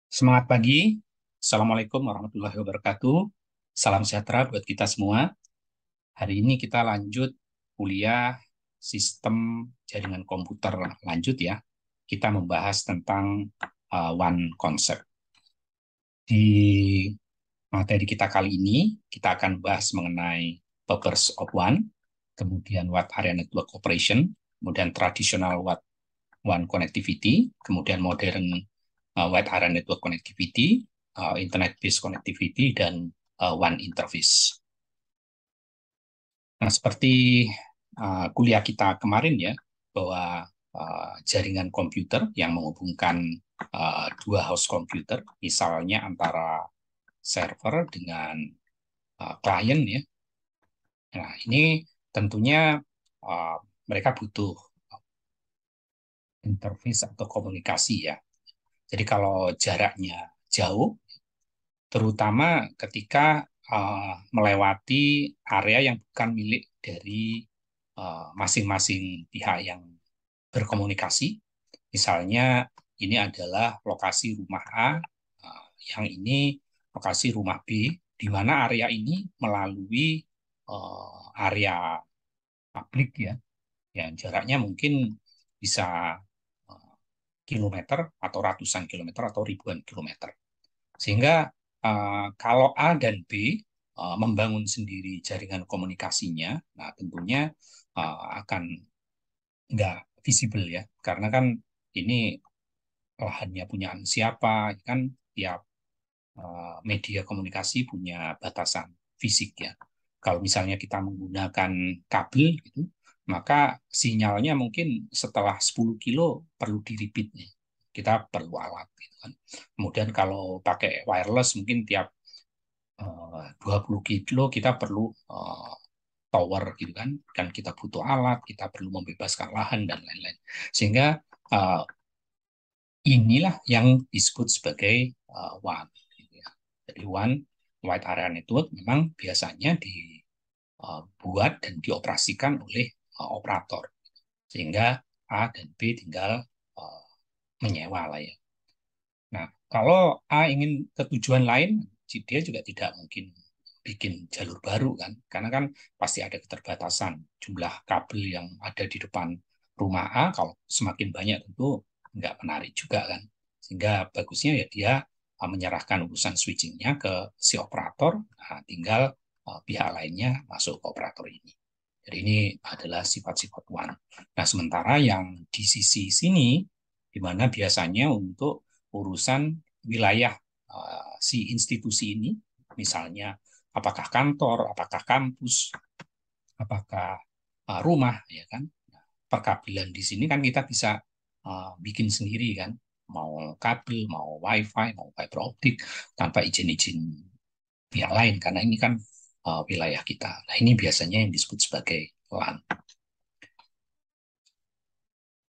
Semangat pagi. Assalamualaikum warahmatullahi wabarakatuh. Salam sejahtera buat kita semua. Hari ini kita lanjut kuliah sistem jaringan komputer lanjut ya. Kita membahas tentang one concept. Di materi kita kali ini, kita akan bahas mengenai purpose of one, kemudian what area network operation, kemudian traditional what one connectivity, kemudian modern wide area network connectivity, internet-based connectivity, dan one interface. Nah, seperti kuliah kita kemarin ya, bahwa jaringan komputer yang menghubungkan dua host komputer, misalnya antara server dengan klien ya. Nah, ini tentunya uh, mereka butuh interface atau komunikasi ya. Jadi kalau jaraknya jauh, terutama ketika melewati area yang bukan milik dari masing-masing pihak yang berkomunikasi. Misalnya ini adalah lokasi rumah A, yang ini lokasi rumah B, di mana area ini melalui area publik ya, yang jaraknya mungkin bisa uh, kilometer atau ratusan kilometer atau ribuan kilometer. Sehingga kalau A dan B membangun sendiri jaringan komunikasinya, nah tentunya akan nggak visible ya, karena kan ini lahannya punya siapa, kan tiap media komunikasi punya batasan fisik ya. Kalau misalnya kita menggunakan kabel gitu, maka sinyalnya mungkin setelah 10 kilo perlu di-repeat nih. Kita perlu alat gitu kan. Kemudian kalau pakai wireless mungkin tiap 20 kilo kita perlu tower gitu kan. Dan kita butuh alat, kita perlu membebaskan lahan dan lain-lain. Sehingga uh, inilah yang disebut sebagai WAN. Gitu ya. Jadi WAN, Wide Area Network, memang biasanya dibuat dan dioperasikan oleh operator. Sehingga A dan B tinggal uh, menyewa lah ya. Nah, kalau A ingin ke tujuan lain, dia juga tidak mungkin bikin jalur baru kan, karena kan pasti ada keterbatasan jumlah kabel yang ada di depan rumah A. Kalau semakin banyak tentu nggak menarik juga kan, sehingga bagusnya ya dia menyerahkan urusan switchingnya ke si operator, nah, tinggal pihak lainnya masuk ke operator ini. Jadi ini adalah sifat-sifat one. Nah, sementara yang di sisi sini, di mana biasanya untuk urusan wilayah si institusi ini, misalnya apakah kantor, apakah kampus, apakah rumah, ya kan? Perkabelan di sini kan kita bisa bikin sendiri kan, mau kabel, mau wifi, mau fiber optik tanpa izin-izin pihak lain karena ini kan wilayah kita. Nah ini biasanya yang disebut sebagai LAN.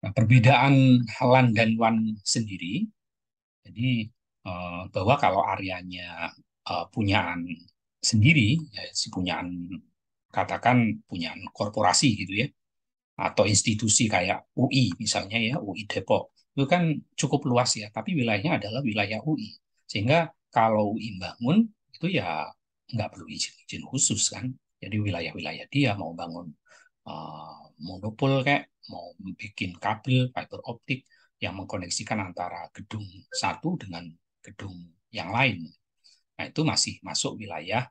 Nah, perbedaan LAN dan WAN sendiri, jadi bahwa kalau areanya punyaan sendiri, ya, si punyaan katakan punyaan korporasi gitu ya, atau institusi kayak UI misalnya ya, UI Depok, itu kan cukup luas ya, tapi wilayahnya adalah wilayah UI. Sehingga kalau UI bangun, itu ya nggak perlu izin-izin khusus kan. Jadi wilayah-wilayah dia mau bangun monopol kayak mau bikin kabel fiber optik yang mengkoneksikan antara gedung satu dengan gedung yang lain. Nah, itu masih masuk wilayah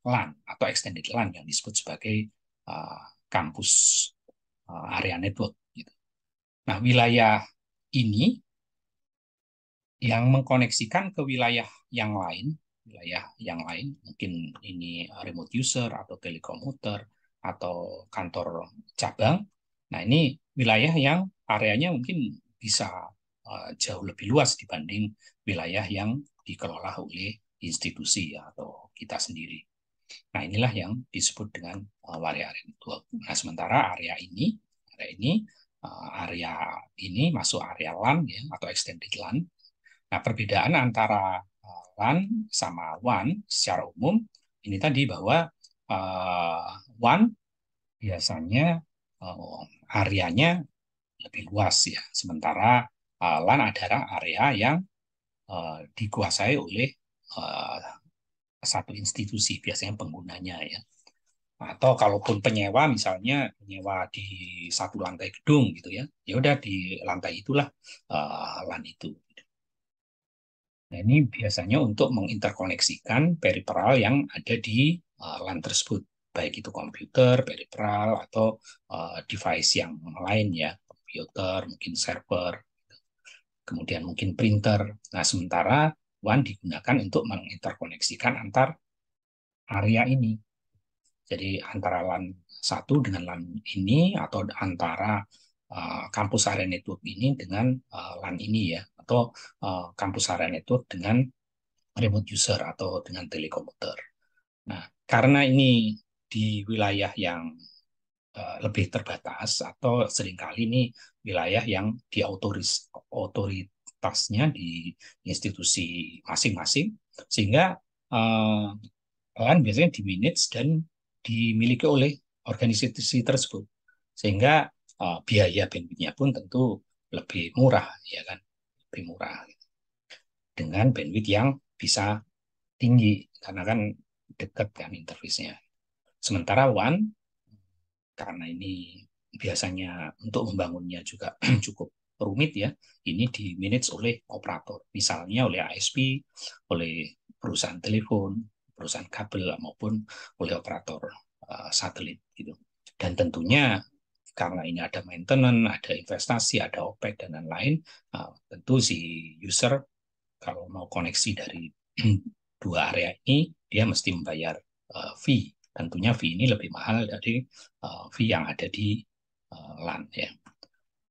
LAN atau extended LAN yang disebut sebagai kampus area network. Gitu. Nah, wilayah ini yang mengkoneksikan ke wilayah yang lain, mungkin ini remote user atau telekomuter atau kantor cabang. Nah, ini wilayah yang areanya mungkin bisa jauh lebih luas dibanding wilayah yang dikelola oleh institusi ya, atau kita sendiri. Nah, inilah yang disebut dengan area network. Nah, sementara area ini masuk area LAN ya, atau extended LAN. Nah, perbedaan antara LAN sama WAN secara umum ini tadi bahwa WAN biasanya areanya lebih luas ya, sementara LAN adalah area yang dikuasai oleh uh, satu institusi, biasanya penggunanya ya. Atau kalaupun penyewa, misalnya penyewa di satu lantai gedung gitu ya, ya udah di lantai itulah LAN itu. Nah, ini biasanya untuk menginterkoneksikan periferal yang ada di LAN tersebut, baik itu komputer, periferal, atau device yang lain ya, komputer, mungkin server, kemudian mungkin printer. Nah, sementara WAN digunakan untuk menginterkoneksikan antar area ini. Jadi antara LAN satu dengan LAN ini, atau antara kampus area network ini dengan LAN ini ya, atau kampus area network dengan remote user atau dengan telekomputer. Nah, karena ini di wilayah yang lebih terbatas, atau seringkali ini wilayah yang otoritasnya di institusi masing-masing, sehingga LAN biasanya dimanage dan dimiliki oleh organisasi tersebut, sehingga biaya bandwidth-nya pun tentu lebih murah, ya kan, lebih murah dengan bandwidth yang bisa tinggi karena kan dekat kan interface-nya. Sementara WAN, karena ini biasanya untuk membangunnya juga cukup rumit ya, ini di manage oleh operator, misalnya oleh ASP, oleh perusahaan telepon, perusahaan kabel, maupun oleh operator satelit gitu. Dan tentunya karena ini ada maintenance, ada investasi, ada OPEX dan lain-lain, tentu si user kalau mau koneksi dari dua area ini, dia mesti membayar fee. Tentunya fee ini lebih mahal dari fee yang ada di LAN ya.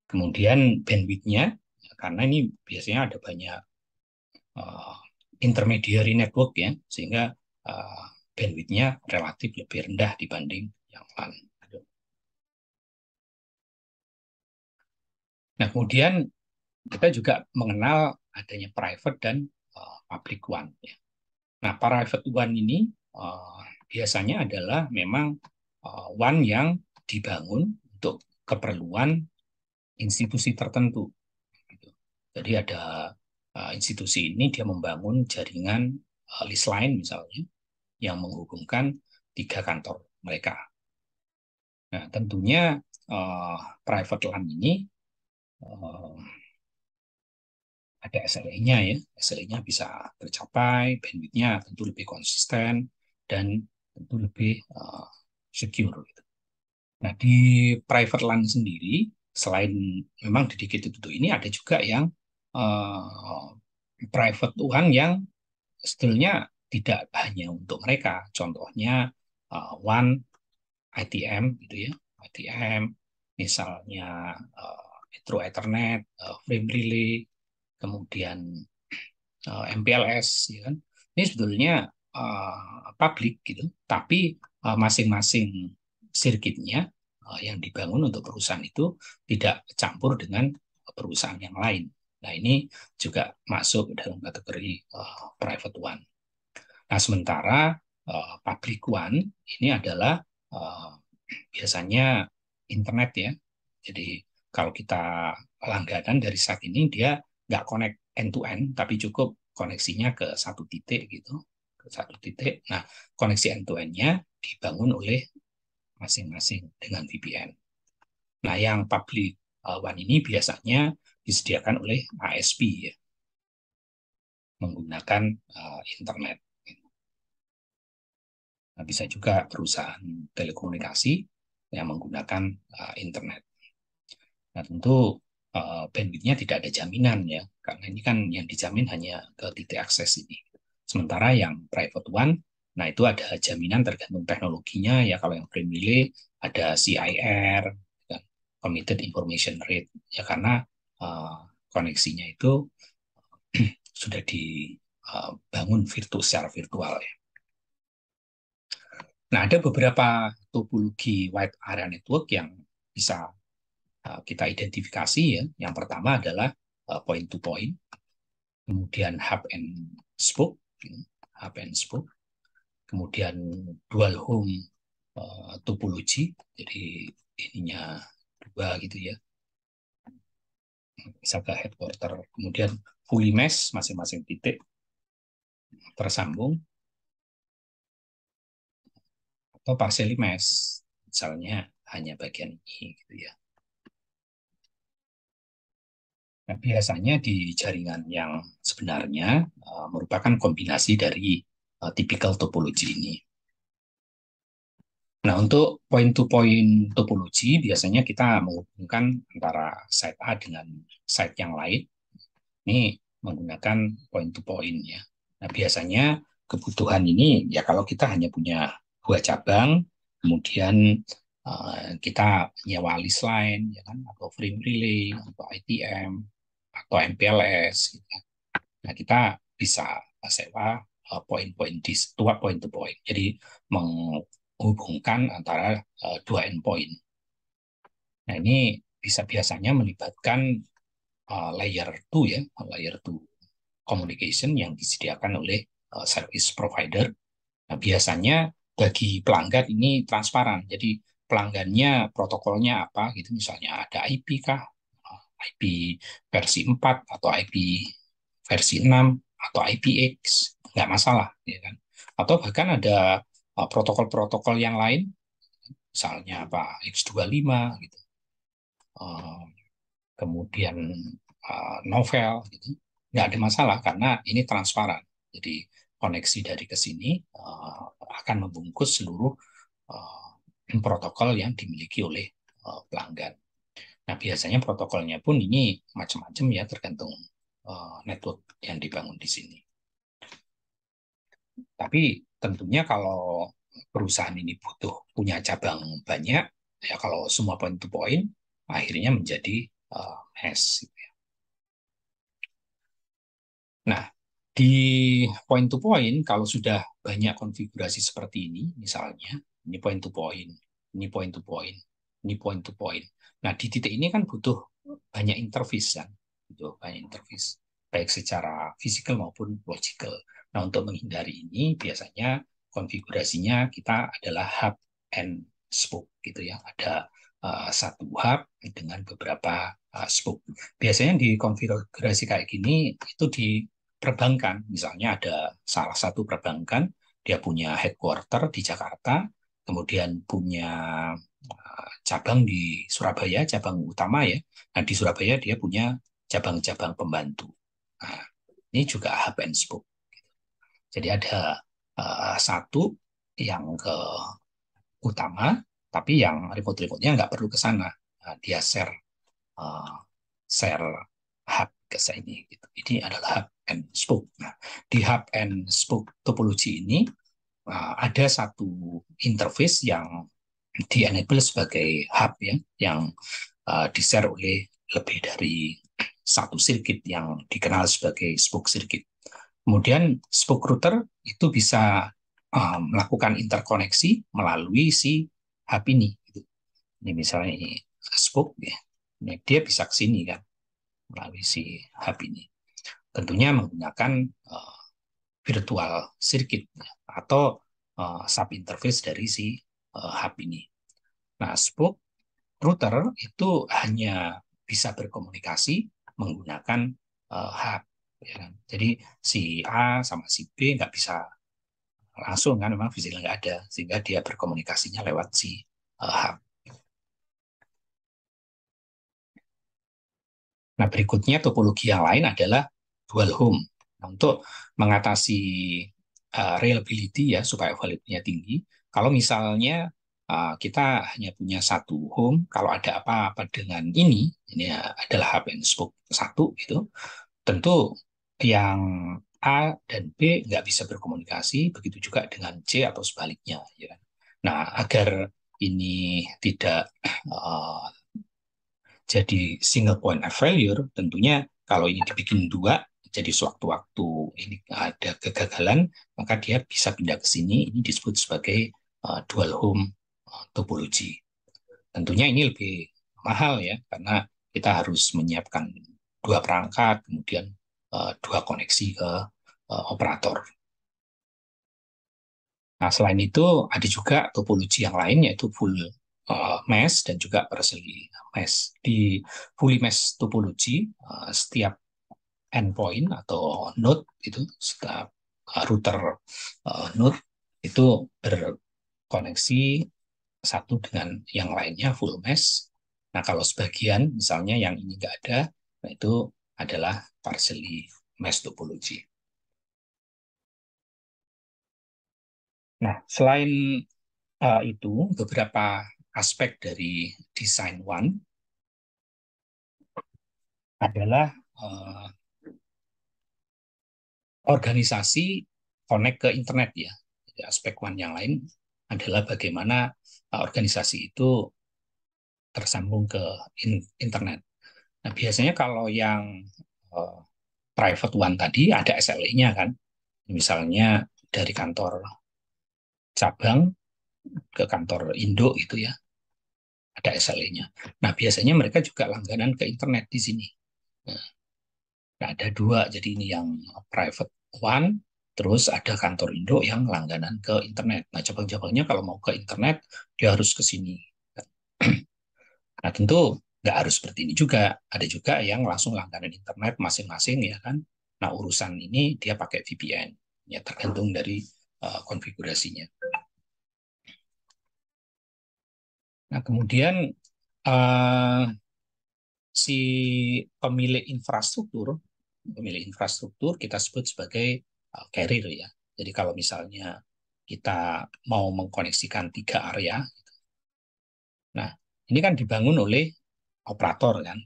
Kemudian bandwidth-nya, karena ini biasanya ada banyak intermediary network ya, sehingga bandwidth-nya relatif lebih rendah dibanding yang LAN. Nah, kemudian kita juga mengenal adanya private dan public WAN. Ya. Nah, private WAN ini biasanya adalah memang WAN yang dibangun untuk keperluan institusi tertentu. Gitu. Jadi ada institusi ini dia membangun jaringan list line misalnya yang menghubungkan tiga kantor mereka. Nah, tentunya private LAN ini uh, ada SLA-nya ya. SLA-nya bisa tercapai, bandwidth-nya tentu lebih konsisten, dan tentu lebih secure. Gitu. Nah, di private LAN sendiri, selain memang dedicated untuk ini, ada juga yang uh, private WAN yang sebetulnya tidak hanya untuk mereka. Contohnya WAN ITM gitu ya, ITM, misalnya Metro Ethernet, Frame Relay, kemudian MPLS, ya kan? Ini sebetulnya publik gitu, tapi masing-masing sirkuitnya yang dibangun untuk perusahaan itu tidak campur dengan perusahaan yang lain. Nah, ini juga masuk dalam kategori private one. Nah, sementara public one ini adalah biasanya internet ya. Jadi kalau kita langganan dari saat ini, dia nggak connect end to end, tapi cukup koneksinya ke satu titik gitu, ke satu titik. Nah, koneksi end to end-nya dibangun oleh masing-masing dengan VPN. Nah, yang public one ini biasanya disediakan oleh ASP ya, menggunakan internet. Nah, bisa juga perusahaan telekomunikasi yang menggunakan internet. Nah, tentu bandwidth-nya tidak ada jaminan ya, karena ini kan yang dijamin hanya ke titik akses ini. Sementara yang private one, nah itu ada jaminan tergantung teknologinya ya. Kalau yang frame relay ada CIR, kan, Committed Information Rate ya, karena uh, koneksinya itu sudah dibangun secara virtual ya. Nah, ada beberapa topologi wide area network yang bisa kita identifikasi ya. Yang pertama adalah point to point, kemudian hub and spoke, hub and spoke, kemudian dual home topologi, jadi ininya dua gitu ya, bisa ke headquarter, kemudian fully mesh masing-masing titik tersambung, atau partially mesh, misalnya hanya bagian ini gitu ya. Nah, biasanya di jaringan yang sebenarnya merupakan kombinasi dari typical topologi ini. Nah, untuk point-to-point topologi, biasanya kita menghubungkan antara site A dengan site yang lain. Ini menggunakan point-to-point ya. Nah, biasanya kebutuhan ini ya kalau kita hanya punya dua cabang, kemudian kita nyewa list line, ya kan, atau frame relay, atau ITM, atau MPLS. Gitu. Nah, kita bisa sewa point-point di dua point-to-point. Jadi menghubungkan antara dua endpoint. Nah, ini bisa biasanya melibatkan layer 2 ya, layer 2 communication yang disediakan oleh service provider. Nah, biasanya bagi pelanggan ini transparan. Jadi pelanggannya protokolnya apa gitu, misalnya ada IP kah, IP versi 4 atau IP versi 6 atau IPX, nggak masalah ya kan. Atau bahkan ada protokol-protokol yang lain, misalnya apa X25 gitu. Kemudian novel gitu. Nggak ada masalah karena ini transparan. Jadi koneksi dari ke sini akan membungkus seluruh protokol yang dimiliki oleh pelanggan. Nah, biasanya protokolnya pun ini macam-macam ya, tergantung network yang dibangun di sini. Tapi tentunya kalau perusahaan ini butuh punya cabang banyak, ya kalau semua point to point, akhirnya menjadi mesh. Nah, di point to point, kalau sudah banyak konfigurasi seperti ini, misalnya, ini point to point, ini point to point, ini point to point. Nah, di titik ini kan butuh banyak interface kan, butuh banyak interface, baik secara fisikal maupun logical. Nah, untuk menghindari ini, biasanya konfigurasinya kita adalah hub and spoke gitu ya. Ada satu hub dengan beberapa spoke. Biasanya di konfigurasi kayak gini itu di perbankan, misalnya ada salah satu perbankan, dia punya headquarter di Jakarta, kemudian punya cabang di Surabaya, cabang utama ya. Nah, di Surabaya dia punya cabang-cabang pembantu. Nah, ini juga hub and spoke. Jadi ada satu yang ke utama, tapi yang remote-remote-nya nggak perlu ke sana. Nah, dia uh, share hub ke sini. Gitu. Ini adalah hub and spoke. Nah, di hub and spoke topologi ini ada satu interface yang di-enable sebagai hub ya, yang di-share oleh lebih dari satu circuit yang dikenal sebagai spoke circuit. Kemudian spoke router itu bisa melakukan interkoneksi melalui si hub ini. Ini misalnya ini spoke ya, ini dia bisa ke sini kan melalui si hub ini. Tentunya menggunakan virtual circuit ya, atau sub interface dari si hub ini. Nah, spoke router itu hanya bisa berkomunikasi menggunakan hub. Ya kan? Jadi si A sama si B nggak bisa langsung kan, memang fisiknya nggak ada, sehingga dia berkomunikasinya lewat si hub. Nah, berikutnya topologi yang lain adalah dual home. Nah, untuk mengatasi reliability ya supaya validnya tinggi, kalau misalnya kita hanya punya satu home, kalau ada apa-apa dengan ini adalah hub and spoke satu gitu, tentu yang A dan B nggak bisa berkomunikasi, begitu juga dengan C atau sebaliknya. Ya. Nah, agar ini tidak jadi single point of failure, tentunya kalau ini dibikin dua, jadi sewaktu-waktu ini ada kegagalan, maka dia bisa pindah ke sini. Ini disebut sebagai dual home topology. Tentunya ini lebih mahal ya, karena kita harus menyiapkan dua perangkat, kemudian dua koneksi ke operator. Nah, selain itu ada juga topologi yang lain yaitu full mesh dan juga partially mesh. Di fully mesh topologi, setiap endpoint atau node itu, setiap router node itu berkoneksi satu dengan yang lainnya full mesh. Nah, kalau sebagian misalnya yang ini nggak ada, nah itu adalah partially mesh topology. Nah, selain itu, beberapa aspek dari desain WAN adalah organisasi connect ke internet ya. Jadi aspek WAN yang lain adalah bagaimana organisasi itu tersambung ke internet. Nah, biasanya kalau yang uh, private WAN tadi ada SLA-nya kan. Misalnya dari kantor cabang ke kantor Indo itu ya, ada SLA-nya. Nah, biasanya mereka juga langganan ke internet di sini. Nah, ada dua, jadi ini yang private one, terus ada kantor Indo yang langganan ke internet. Nah, cabang-cabangnya kalau mau ke internet, dia harus ke sini. Nah, tentu nggak harus seperti ini juga. Ada juga yang langsung langganan internet masing-masing ya kan. Nah, urusan ini dia pakai VPN. Ya, tergantung dari konfigurasinya. Nah, kemudian uh, si pemilik infrastruktur kita sebut sebagai carrier ya. Jadi kalau misalnya kita mau mengkoneksikan 3 area, nah ini kan dibangun oleh operator kan,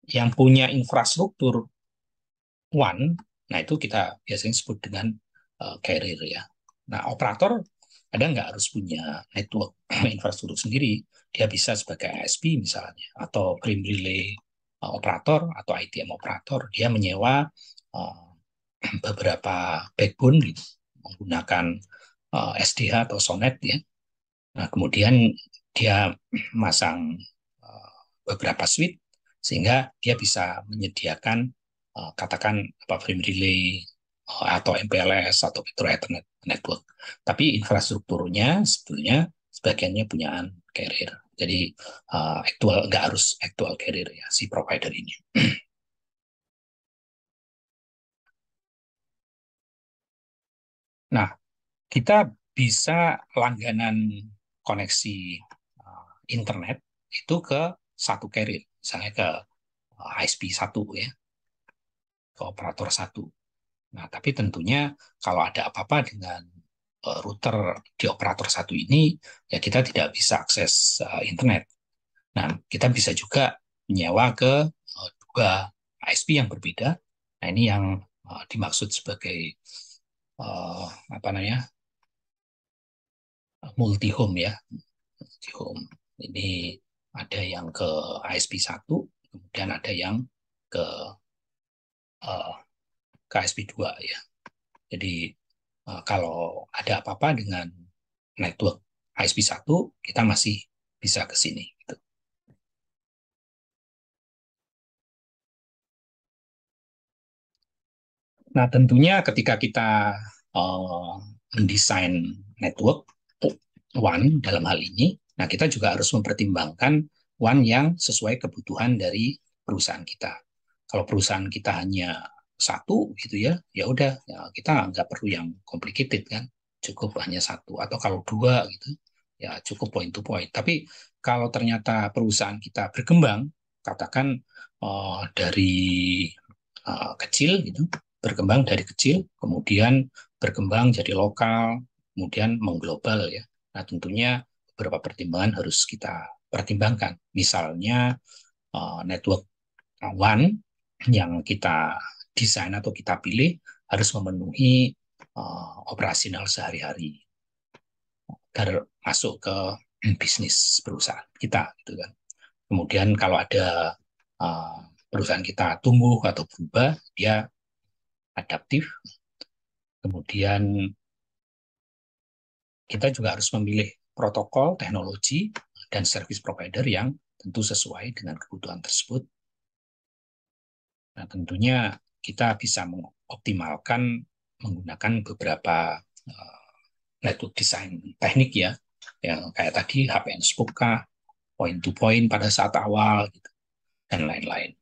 yang punya infrastruktur WAN, nah itu kita biasanya sebut dengan carrier ya. Nah operator ada nggak harus punya network infrastruktur sendiri, dia bisa sebagai ISP misalnya, atau prime relay operator atau ITM operator, dia menyewa uh, beberapa backbone gitu, menggunakan SDH atau Sonet ya. Nah, kemudian dia masang beberapa switch sehingga dia bisa menyediakan katakan apa frame relay atau MPLS atau Metro Ethernet network. Tapi infrastrukturnya sebetulnya sebagiannya punyaan carrier. Jadi actual nggak harus actual carrier ya si provider ini. Nah, kita bisa langganan koneksi internet itu ke satu carrier, misalnya ke ISP satu ya, ke operator satu. Nah, tapi tentunya kalau ada apa-apa dengan router di operator satu ini, ya kita tidak bisa akses internet. Nah, kita bisa juga menyewa ke dua ISP yang berbeda. Nah, ini yang dimaksud sebagai uh, apa namanya multi home ya, multi home. Ini ada yang ke ISP satu, kemudian ada yang ke uh, ke ISP 2 ya. Jadi kalau ada apa-apa dengan network ISP satu, kita masih bisa ke sini. Gitu. Nah, tentunya ketika kita uh, mendesain network WAN dalam hal ini, nah kita juga harus mempertimbangkan WAN yang sesuai kebutuhan dari perusahaan kita. Kalau perusahaan kita hanya satu gitu ya, ya udah ya kita nggak perlu yang complicated kan, cukup hanya satu. Atau kalau dua gitu, ya cukup point to point. Tapi kalau ternyata perusahaan kita berkembang, katakan dari kecil gitu, berkembang dari kecil, kemudian berkembang jadi lokal, kemudian mengglobal ya. Nah, tentunya beberapa pertimbangan harus kita pertimbangkan. Misalnya network WAN yang kita desain atau kita pilih harus memenuhi operasional sehari-hari agar masuk ke bisnis perusahaan kita gitu kan. Kemudian kalau ada perusahaan kita tumbuh atau berubah, dia adaptif. Kemudian kita juga harus memilih protokol, teknologi, dan service provider yang tentu sesuai dengan kebutuhan tersebut. Nah, tentunya kita bisa mengoptimalkan menggunakan beberapa network design teknik ya, yang kayak tadi HPN spoke, point to point pada saat awal, gitu, dan lain-lain.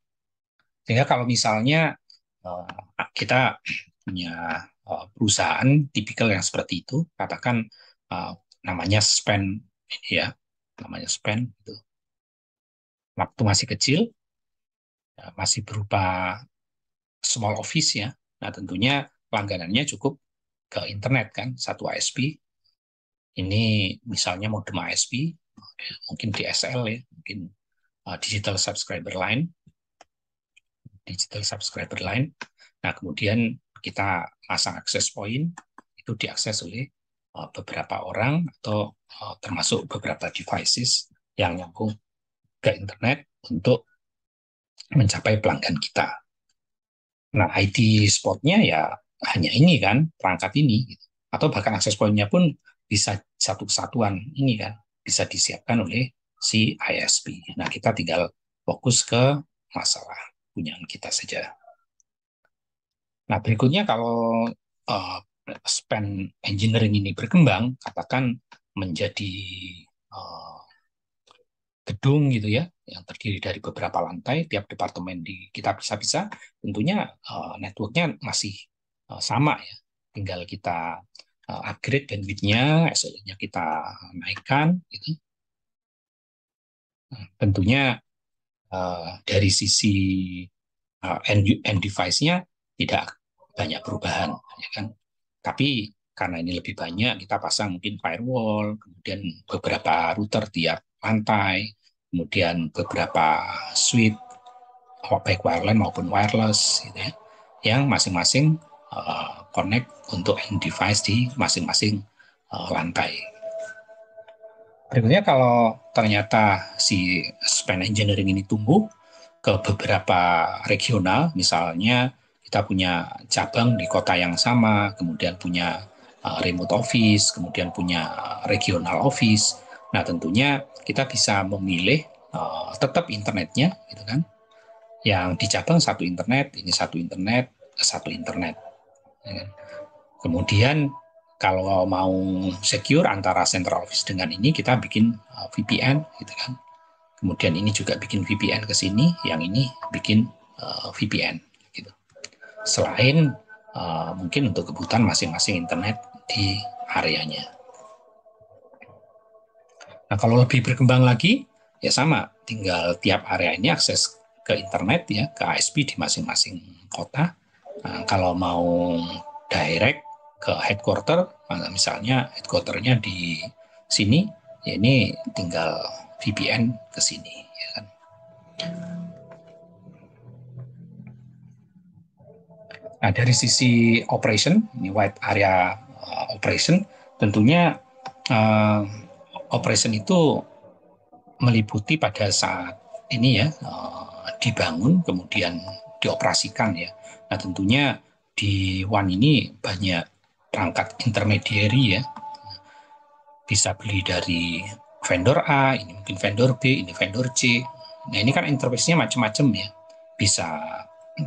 Sehingga kalau misalnya kita punya perusahaan tipikal yang seperti itu, katakan uh, namanya spend ini ya, namanya spend itu waktu masih kecil, masih berupa small office ya. Nah, tentunya langganannya cukup ke internet kan, satu ISP. Ini misalnya modem ISP, mungkin DSL ya, mungkin digital subscriber line, digital subscriber line. Nah, kemudian kita pasang access point, itu diakses oleh beberapa orang atau termasuk beberapa devices yang nyambung ke internet untuk mencapai pelanggan kita. Nah, ID spotnya ya hanya ini kan, perangkat ini. Gitu. Atau bahkan akses pointnya pun bisa satu kesatuan ini kan, bisa disiapkan oleh si ISP. Nah, kita tinggal fokus ke masalah punyaan kita saja. Nah, berikutnya kalau uh, span engineering ini berkembang, katakan menjadi uh, gedung gitu ya, yang terdiri dari beberapa lantai, tiap departemen di kita bisa-bisa, tentunya networknya masih sama ya. Tinggal kita upgrade bandwidth-nya, SLA-nya kita naikkan, gitu. Nah, tentunya dari sisi end device-nya tidak banyak perubahan, ya kan? Tapi karena ini lebih banyak, kita pasang mungkin firewall, kemudian beberapa router tiap lantai, kemudian beberapa switch, baik wireline maupun wireless, gitu ya, yang masing-masing connect untuk end device di masing-masing lantai. Berikutnya kalau ternyata si span engineering ini tumbuh ke beberapa regional, misalnya kita punya cabang di kota yang sama, kemudian punya remote office, kemudian punya regional office. Nah, tentunya kita bisa memilih tetap internetnya, gitu kan? Yang di cabang satu internet, satu internet. Ya kan? Kemudian kalau mau secure antara central office dengan ini, kita bikin VPN, gitu kan? Kemudian ini juga bikin VPN ke sini, yang ini bikin VPN. Gitu. Selain mungkin untuk kebutuhan masing-masing internet di areanya. Nah, kalau lebih berkembang lagi, ya sama, tinggal tiap area ini akses ke internet ya, ke ISP di masing-masing kota. Nah, kalau mau direct ke headquarter, misalnya headquarternya di sini, ya ini tinggal VPN ke sini. Ya kan? Nah, dari sisi operation, ini wide area operation, tentunya uh, operation itu meliputi pada saat ini ya dibangun kemudian dioperasikan ya. Nah, tentunya di One ini banyak perangkat intermediary ya. Bisa beli dari vendor A, ini mungkin vendor B, ini vendor C. Nah, ini kan interface-nya macam-macam ya. Bisa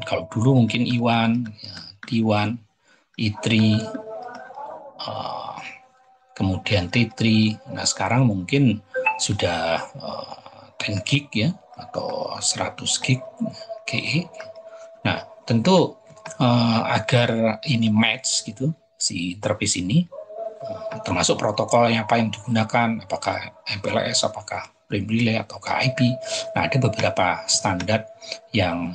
kalau dulu mungkin I1, ya, T1, I3, kemudian T3. Nah, sekarang mungkin sudah 10 gig ya, atau 100 gig GE. Nah, tentu agar ini match gitu, si interface ini, termasuk protokolnya apa yang digunakan, apakah MPLS, apakah Prime Relay, ataukah IP. Nah, ada beberapa standar yang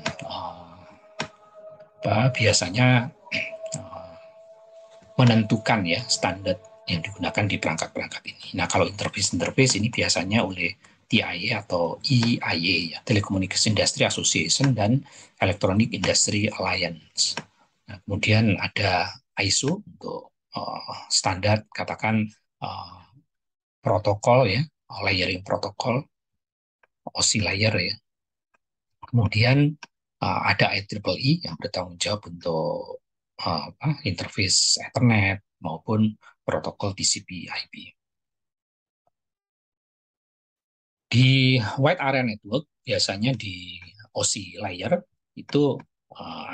biasanya menentukan ya standar yang digunakan di perangkat-perangkat ini. Nah, kalau interface ini biasanya oleh TIA atau EIA, ya, Telecommunication Industry Association dan Electronic Industry Alliance. Nah, kemudian ada ISO untuk standar katakan protokol ya, layering protokol, OSI layer ya. Kemudian ada IEEE yang bertanggung jawab untuk interface Ethernet maupun protokol TCP/IP. Di wide area network biasanya di OSI layer itu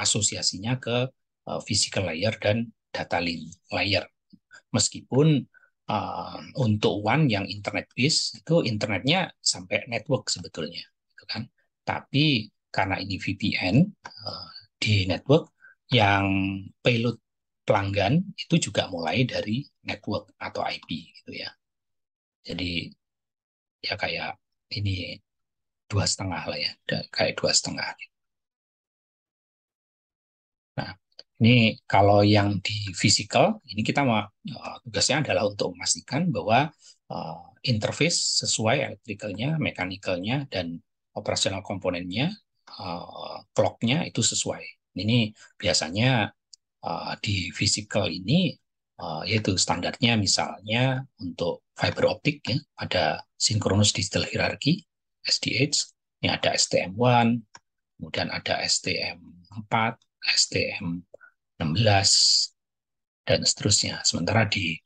asosiasinya ke physical layer dan data link layer. Meskipun untuk WAN yang internet base itu internetnya sampai network sebetulnya, gitu kan. Tapi karena ini VPN di network, yang payload pelanggan itu juga mulai dari network atau IP gitu ya. Jadi ya kayak ini 2,5 lah ya, kayak 2,5. Nah, ini kalau yang di physical, ini kita tugasnya adalah untuk memastikan bahwa interface sesuai elektrikalnya, mekanikalnya, dan operasional komponennya, clock-nya itu sesuai. Ini biasanya di physical ini yaitu standarnya misalnya untuk fiber optik ya, ada synchronous digital hierarchy SDH, ini ada STM1, kemudian ada STM4, STM16, dan seterusnya. Sementara di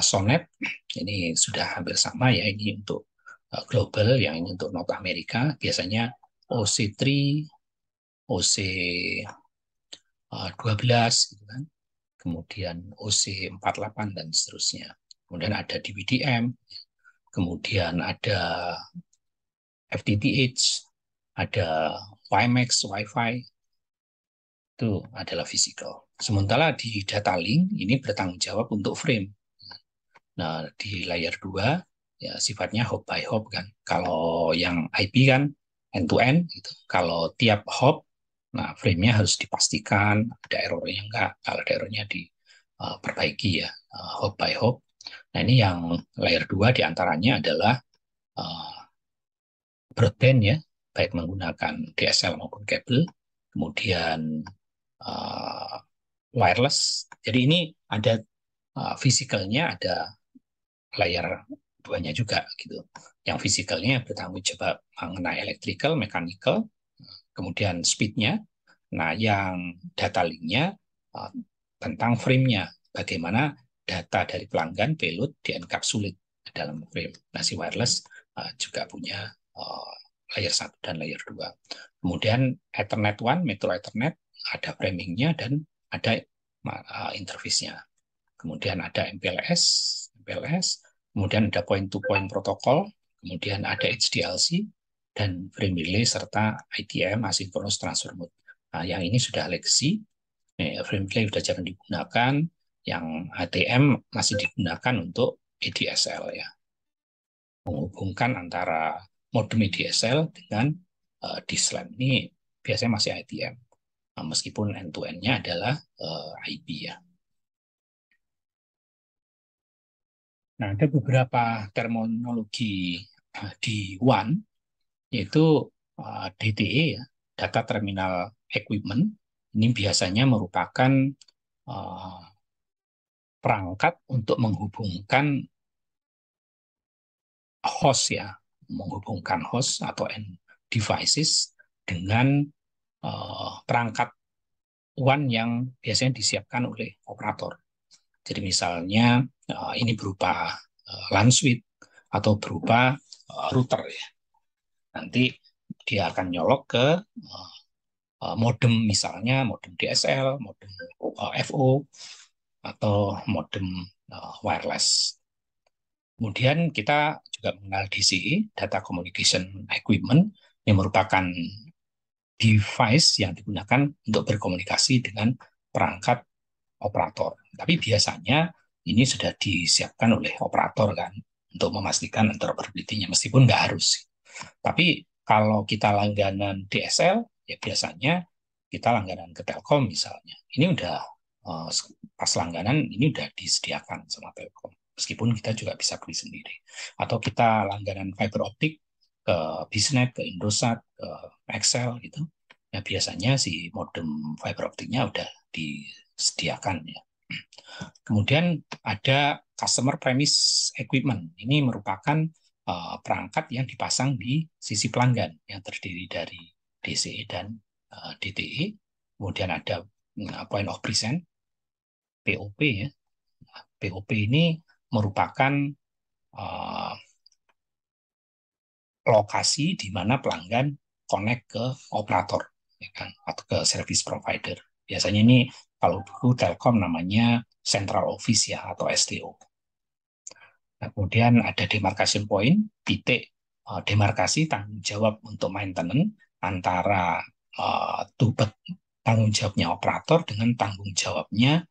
Sonet ini sudah hampir sama ya, ini untuk global, yang ini untuk North America, biasanya OC3, OC12 gitu kan. Kemudian OC48 dan seterusnya. Kemudian ada DWDM, kemudian ada FTTH, ada WiMAX, Wi-Fi, itu adalah physical. Sementara di data link ini bertanggung jawab untuk frame. Nah, di layer 2 ya sifatnya hop by hop kan. Kalau yang IP kan end to end gitu. Kalau tiap hop, nah frame-nya harus dipastikan ada errornya enggak. Kalau ada errornya diperbaiki ya, hop by hop. Nah, ini yang layer 2 diantaranya adalah uh, broadband ya, baik menggunakan DSL maupun kabel, kemudian uh, wireless. Jadi ini ada fisikalnya, ada layar duanya juga gitu. Yang fisikalnya bertanggung jawab mengenai electrical, mechanical, kemudian speed-nya. Nah, yang data link-nya tentang frame-nya, bagaimana data dari pelanggan payload dienkapsulit dalam frame. Nah, si wireless juga punya layer 1 dan layer 2. Kemudian Ethernet 1, Metro Ethernet, ada framing-nya dan ada interface-nya. Kemudian ada MPLS, kemudian ada point-to-point protokol, kemudian ada HDLC, dan frame relay, serta ITM, asynchronous transfer mode. Nah, yang ini sudah legacy, frame relay sudah jarang digunakan, yang ATM masih digunakan untuk ADSL ya, menghubungkan antara modem ADSL dengan DSLAM. Ini biasanya masih ITM, meskipun end-to-end-nya adalah IP ya. Nah, ada beberapa terminologi di WAN, yaitu DTE, ya, Data Terminal Equipment. Ini biasanya merupakan perangkat untuk menghubungkan host ya, menghubungkan host atau end devices dengan perangkat WAN yang biasanya disiapkan oleh operator. Jadi misalnya ini berupa LAN suite atau berupa router ya. Nanti dia akan nyolok ke modem, misalnya modem DSL, modem FO, atau modem wireless. Kemudian kita juga mengenal DCE, Data Communication Equipment, yang merupakan device yang digunakan untuk berkomunikasi dengan perangkat operator. Tapi biasanya ini sudah disiapkan oleh operator kan, untuk memastikan interoperability-nya, meskipun nggak harus. Tapi kalau kita langganan DSL, ya biasanya kita langganan ke Telkom misalnya. Ini udah pas langganan ini udah disediakan sama Telkom. Meskipun kita juga bisa beli sendiri. Atau kita langganan fiber optik ke Bisnet, ke Indosat, ke Excel gitu. Ya biasanya si modem fiber optiknya udah disediakan ya. Kemudian ada customer premise equipment. Ini merupakan perangkat yang dipasang di sisi pelanggan yang terdiri dari DCE dan DTE. Kemudian ada point of present, POP ya. POP ini merupakan lokasi di mana pelanggan connect ke operator ya kan, atau ke service provider. Biasanya ini kalau dulu Telkom namanya Central Office ya, atau STO. Nah, kemudian ada demarcation point, titik demarkasi tanggung jawab untuk maintenance antara tanggung jawabnya operator dengan tanggung jawabnya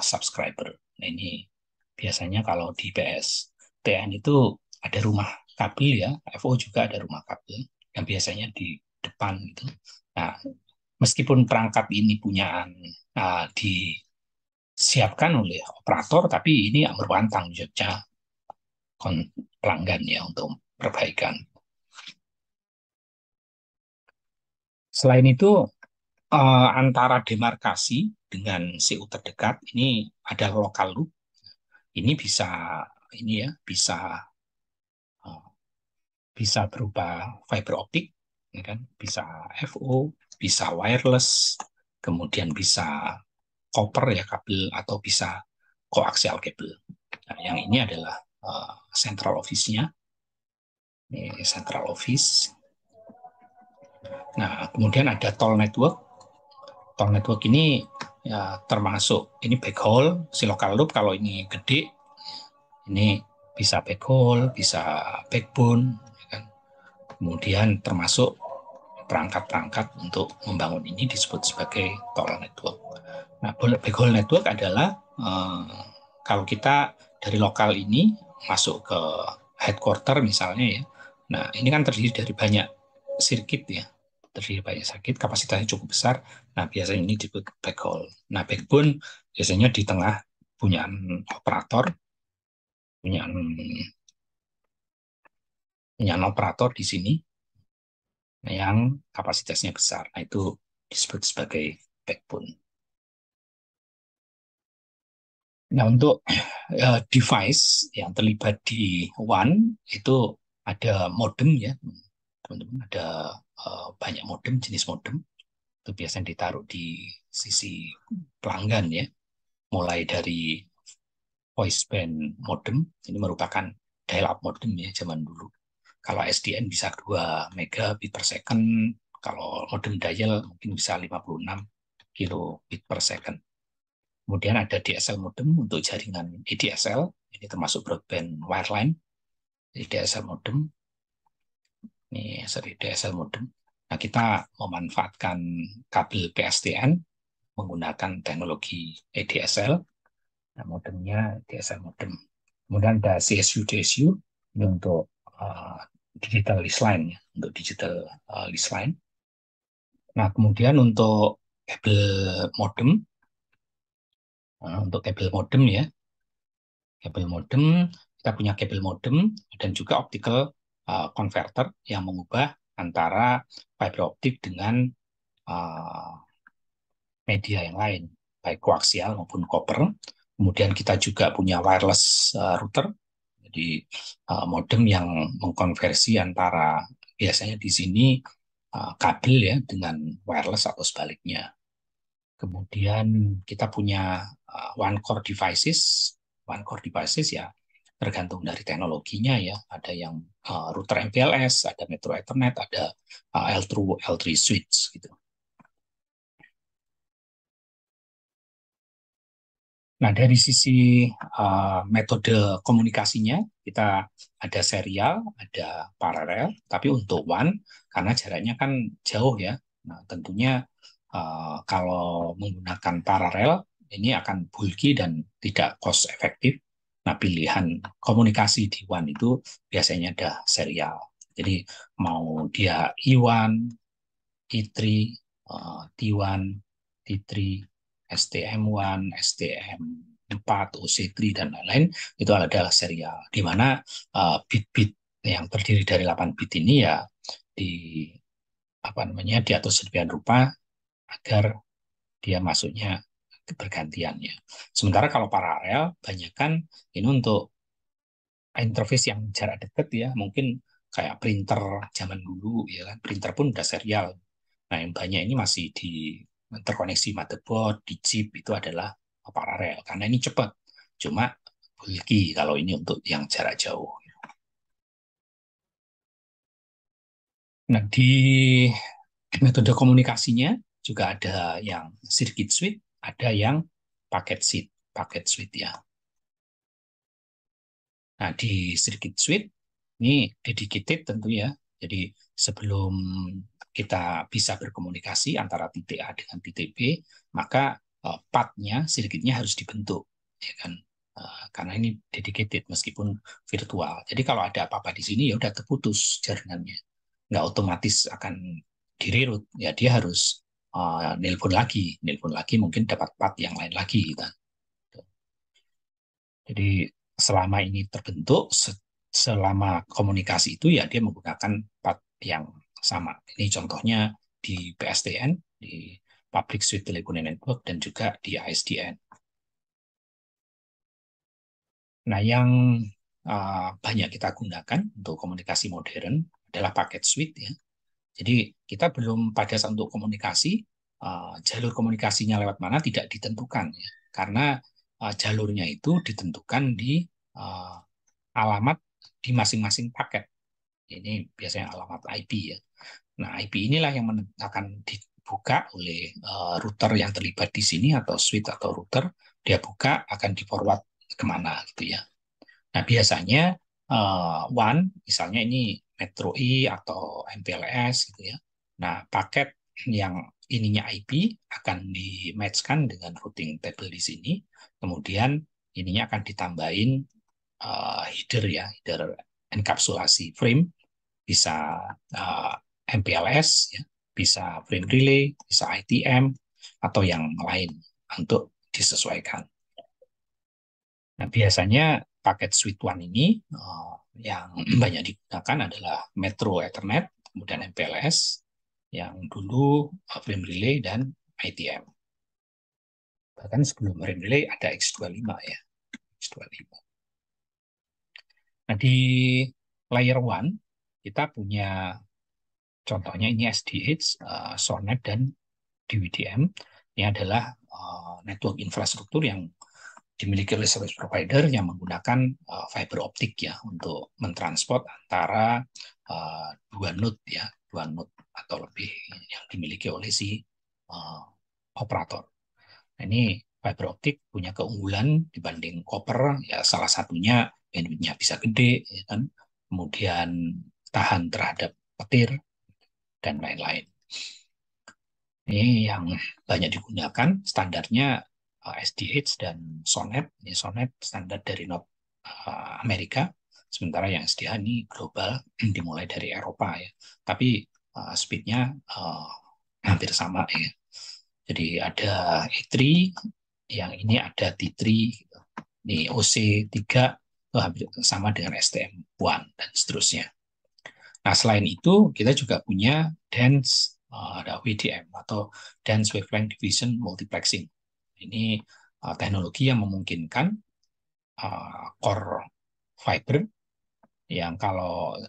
subscriber. Nah, ini biasanya kalau di PSTN itu ada rumah kabel ya, FO juga ada rumah kabel yang biasanya di depan gitu. Nah, meskipun perangkat ini punyaan disiapkan oleh operator, tapi ini merupakan tanggung jawabnya pelanggan ya untuk perbaikan. Selain itu, antara demarkasi dengan CU terdekat ini ada lokal loop. Ini bisa uh, bisa berupa fiber optik, ya kan? Bisa FO, bisa wireless, kemudian bisa copper ya kabel atau bisa koaksial kabel. Nah, yang ini adalah central office-nya. Ini central office. Nah, kemudian ada toll network. Toll network ini ya termasuk ini backhaul, si local loop kalau ini gede, ini bisa backhaul, bisa backbone, ya kan? Kemudian termasuk perangkat-perangkat untuk membangun ini disebut sebagai toll network. Nah, backhaul network adalah kalau kita dari lokal ini masuk ke headquarter misalnya ya. Nah, ini kan terdiri dari banyak sirkuit ya, terdiri dari banyak sirkuit, kapasitasnya cukup besar. Nah, biasanya ini disebut backhaul. Nah, backbone biasanya di tengah punyaan operator, punyaan punyaan operator di sini yang kapasitasnya besar. Nah, itu disebut sebagai backbone. Nah, untuk device yang terlibat di WAN itu ada modem ya, teman-teman. Ada banyak modem, jenis modem. Itu biasanya ditaruh di sisi pelanggan ya. Mulai dari voice band modem, ini merupakan dial-up modem ya zaman dulu. Kalau SDN bisa 2 megabit per second, kalau modem dial mungkin bisa 56 kilobit per second. Kemudian ada DSL modem untuk jaringan ADSL, ini termasuk broadband wireline, DSL modem, ini seri DSL modem. Nah, kita memanfaatkan kabel PSTN menggunakan teknologi ADSL, nah, modemnya DSL modem. Kemudian ada CSU DSU, ini untuk digital list line, ya, untuk digital list line. Nah, kemudian untuk kabel modem, untuk kabel modem ya, kabel modem, kita punya kabel modem dan juga optical converter yang mengubah antara fiber optik dengan uh, media yang lain, baik koaksial maupun copper. Kemudian kita juga punya wireless router, jadi modem yang mengkonversi antara biasanya di sini kabel ya dengan wireless atau sebaliknya. Kemudian kita punya one core devices. One core devices ya tergantung dari teknologinya ya. Ada yang router MPLS, ada Metro Ethernet, ada L2, L3 switch gitu. Nah, dari sisi metode komunikasinya, kita ada serial, ada paralel, tapi untuk WAN, karena jaraknya kan jauh ya, nah, tentunya kalau menggunakan paralel, ini akan bulky dan tidak cost efektif. Nah, pilihan komunikasi di WAN itu biasanya ada serial. Jadi mau dia E1, E3, T1, T3, STM1, STM4, OC3, dan lain-lain, itu adalah serial. Di mana bit-bit yang terdiri dari 8 bit ini ya di diatur sedemikian rupa agar dia masuknya bergantiannya. Sementara kalau paralel, banyak kan ini untuk interface yang jarak dekat ya, mungkin kayak printer zaman dulu ya kan, printer pun udah serial. Nah, yang banyak ini masih di terkoneksi motherboard, di chip itu adalah paralel karena ini cepat. Cuma bulky kalau ini untuk yang jarak jauh. Nah, di metode komunikasinya juga ada yang circuit switch, ada yang packet switch ya. Nah, di circuit switch ini dedicated tentu ya. Jadi sebelum kita bisa berkomunikasi antara titik A dengan titik B, maka path-nya, sirkuitnya harus dibentuk, ya kan? Karena ini dedicated meskipun virtual. Jadi kalau ada apa-apa di sini ya udah terputus jaringannya, nggak otomatis akan di-reroute. Ya dia harus nelpon lagi mungkin dapat path yang lain lagi, gitu. Jadi selama ini terbentuk, selama komunikasi itu ya dia menggunakan path yang sama. Ini contohnya di PSTN, di Public Switch Telephone Network, dan juga di ISDN. Nah, yang banyak kita gunakan untuk komunikasi modern adalah paket switch ya. Jadi kita belum pada saat untuk komunikasi, jalur komunikasinya lewat mana tidak ditentukan ya. Karena jalurnya itu ditentukan di uh, alamat di masing-masing paket. Ini biasanya alamat IP ya. Nah, IP inilah yang akan dibuka oleh router yang terlibat di sini atau switch atau router. Dia buka akan di forward kemana gitu ya. Nah, biasanya WAN, misalnya ini Metro I atau MPLS gitu ya. Nah, paket yang ininya IP akan di-matchkan dengan routing table di sini. Kemudian ininya akan ditambahin header ya, header enkapsulasi frame, bisa MPLS, ya, bisa frame relay, bisa ITM, atau yang lain untuk disesuaikan. Nah, biasanya paket Suite One ini yang banyak digunakan adalah Metro Ethernet, kemudian MPLS, yang dulu frame relay dan ITM. Bahkan sebelum frame relay ada X25 ya, X25. Nah, di layer one kita punya contohnya ini SDH, SONET, dan DWDM. Ini adalah network infrastruktur yang dimiliki oleh service provider yang menggunakan fiber optik ya untuk mentransport antara dua node ya, dua node atau lebih yang dimiliki oleh si operator. Nah, ini fiber optik punya keunggulan dibanding copper ya, salah satunya bandwidth-nya bisa gede ya kan, kemudian tahan terhadap petir dan lain-lain. Ini yang banyak digunakan, standarnya SDH dan SONET. Ini SONET standar dari North Amerika, sementara yang SDH ini global, dimulai dari Eropa ya. Tapi speednya hampir sama ya. Jadi ada E3, yang ini ada T3, ini OC3, itu hampir sama dengan STM1 dan seterusnya. Nah, selain itu, kita juga punya dense ada WDM atau Dense Wavelength Division Multiplexing. Ini teknologi yang memungkinkan core fiber yang kalau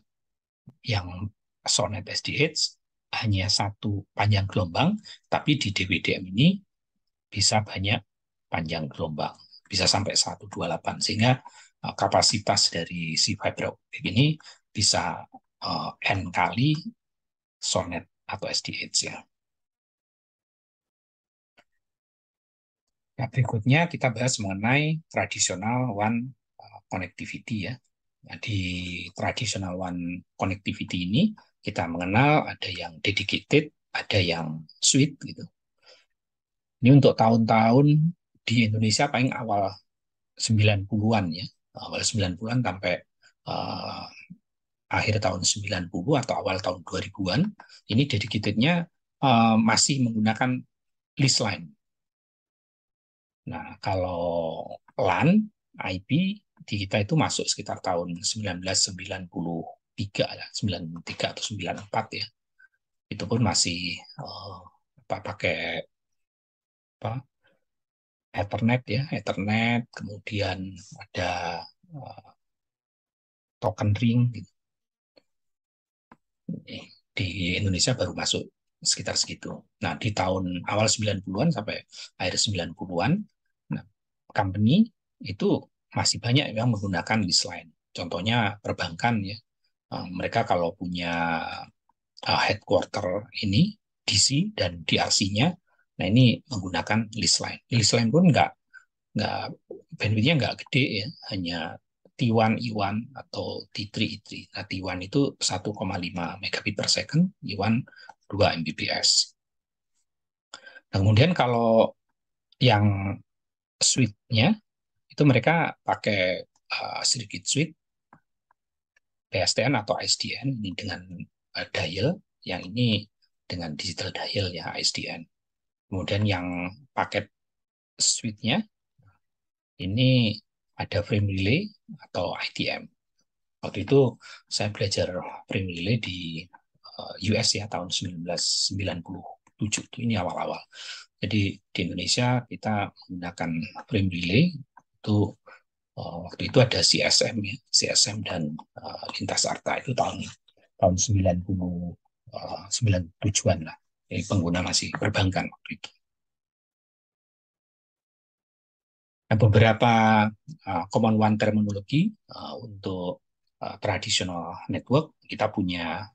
yang Sonet SDH hanya satu panjang gelombang, tapi di DWDM ini bisa banyak panjang gelombang, bisa sampai 128, sehingga kapasitas dari si fiber optik ini bisa N kali Sonet atau SDH ya. Nah, berikutnya kita bahas mengenai tradisional WAN connectivity ya. Nah, di tradisional WAN connectivity ini kita mengenal ada yang dedicated, ada yang switch gitu. Ini untuk tahun-tahun di Indonesia paling awal 90-an ya. Awal 90-an sampai uh, akhir tahun 90 atau awal tahun 2000-an, ini dedicatednya masih menggunakan list line. Nah, kalau LAN, IP di kita itu masuk sekitar tahun 1993 ya, 93 atau 94 ya. Itu pun masih pakai apa? Ethernet ya, Ethernet, kemudian ada uh, token ring gitu. Di Indonesia baru masuk sekitar segitu. Nah, di tahun awal 90-an sampai akhir 90-an, nah, company itu masih banyak yang menggunakan list line. Contohnya perbankan ya. Mereka kalau punya headquarter ini DC dan DRC-nya, nah ini menggunakan list line. List line pun nggak bandwidth-nya nggak gede ya, hanya T1 E1 atau T3 E3. Nah, T1 itu 1,5 megabit per second, E1 2 Mbps. Nah, kemudian kalau yang switch-nya itu mereka pakai circuit switch PSTN atau ISDN ini dengan dial, yang ini dengan digital dial ya ISDN. Kemudian yang paket switch-nya ini ada frame relay atau ITM. Waktu itu saya belajar frame relay di US ya tahun 1997 itu ini awal-awal. Jadi di Indonesia kita menggunakan frame relay itu waktu itu ada CSM ya, CSM dan Lintas Arta itu tahun tahun 97-an lah. Jadi pengguna masih perbankan waktu itu. Nah, beberapa common one terminologi untuk traditional network kita punya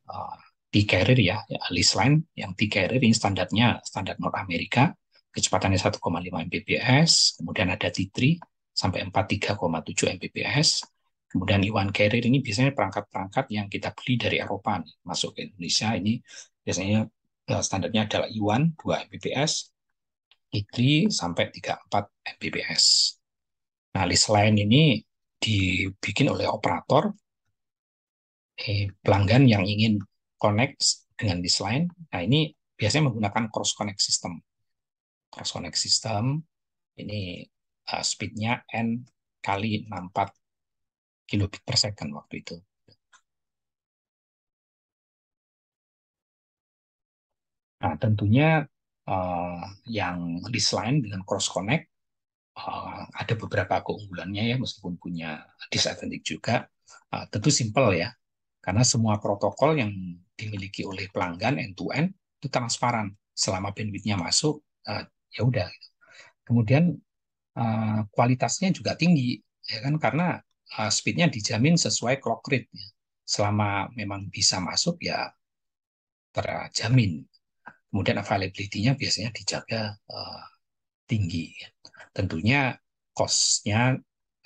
T-carrier ya lease line yang T-carrier ini standarnya standar North America kecepatannya 1,5 Mbps, kemudian ada T3 sampai 43,7 Mbps. Kemudian E1 carrier ini biasanya perangkat-perangkat yang kita beli dari Eropa nih, masuk ke Indonesia ini biasanya standarnya adalah E1 2 Mbps, E3 sampai 34 Mbps. Nah, list line ini dibikin oleh operator pelanggan yang ingin connect dengan list line. Nah, ini biasanya menggunakan cross connect system. Cross connect system ini speednya N kali 64 kilobit per second waktu itu. Nah, tentunya yang list line dengan cross connect ada beberapa keunggulannya ya, meskipun punya disadvantage juga. Tentu simple ya, karena semua protokol yang dimiliki oleh pelanggan end to end itu transparan. Selama bandwidth-nya masuk, ya udah. Kemudian kualitasnya juga tinggi, ya kan? Karena speed-nya dijamin sesuai clock rate. Ya. Selama memang bisa masuk, ya terjamin. Kemudian availability-nya biasanya dijaga tinggi. Tentunya cost-nya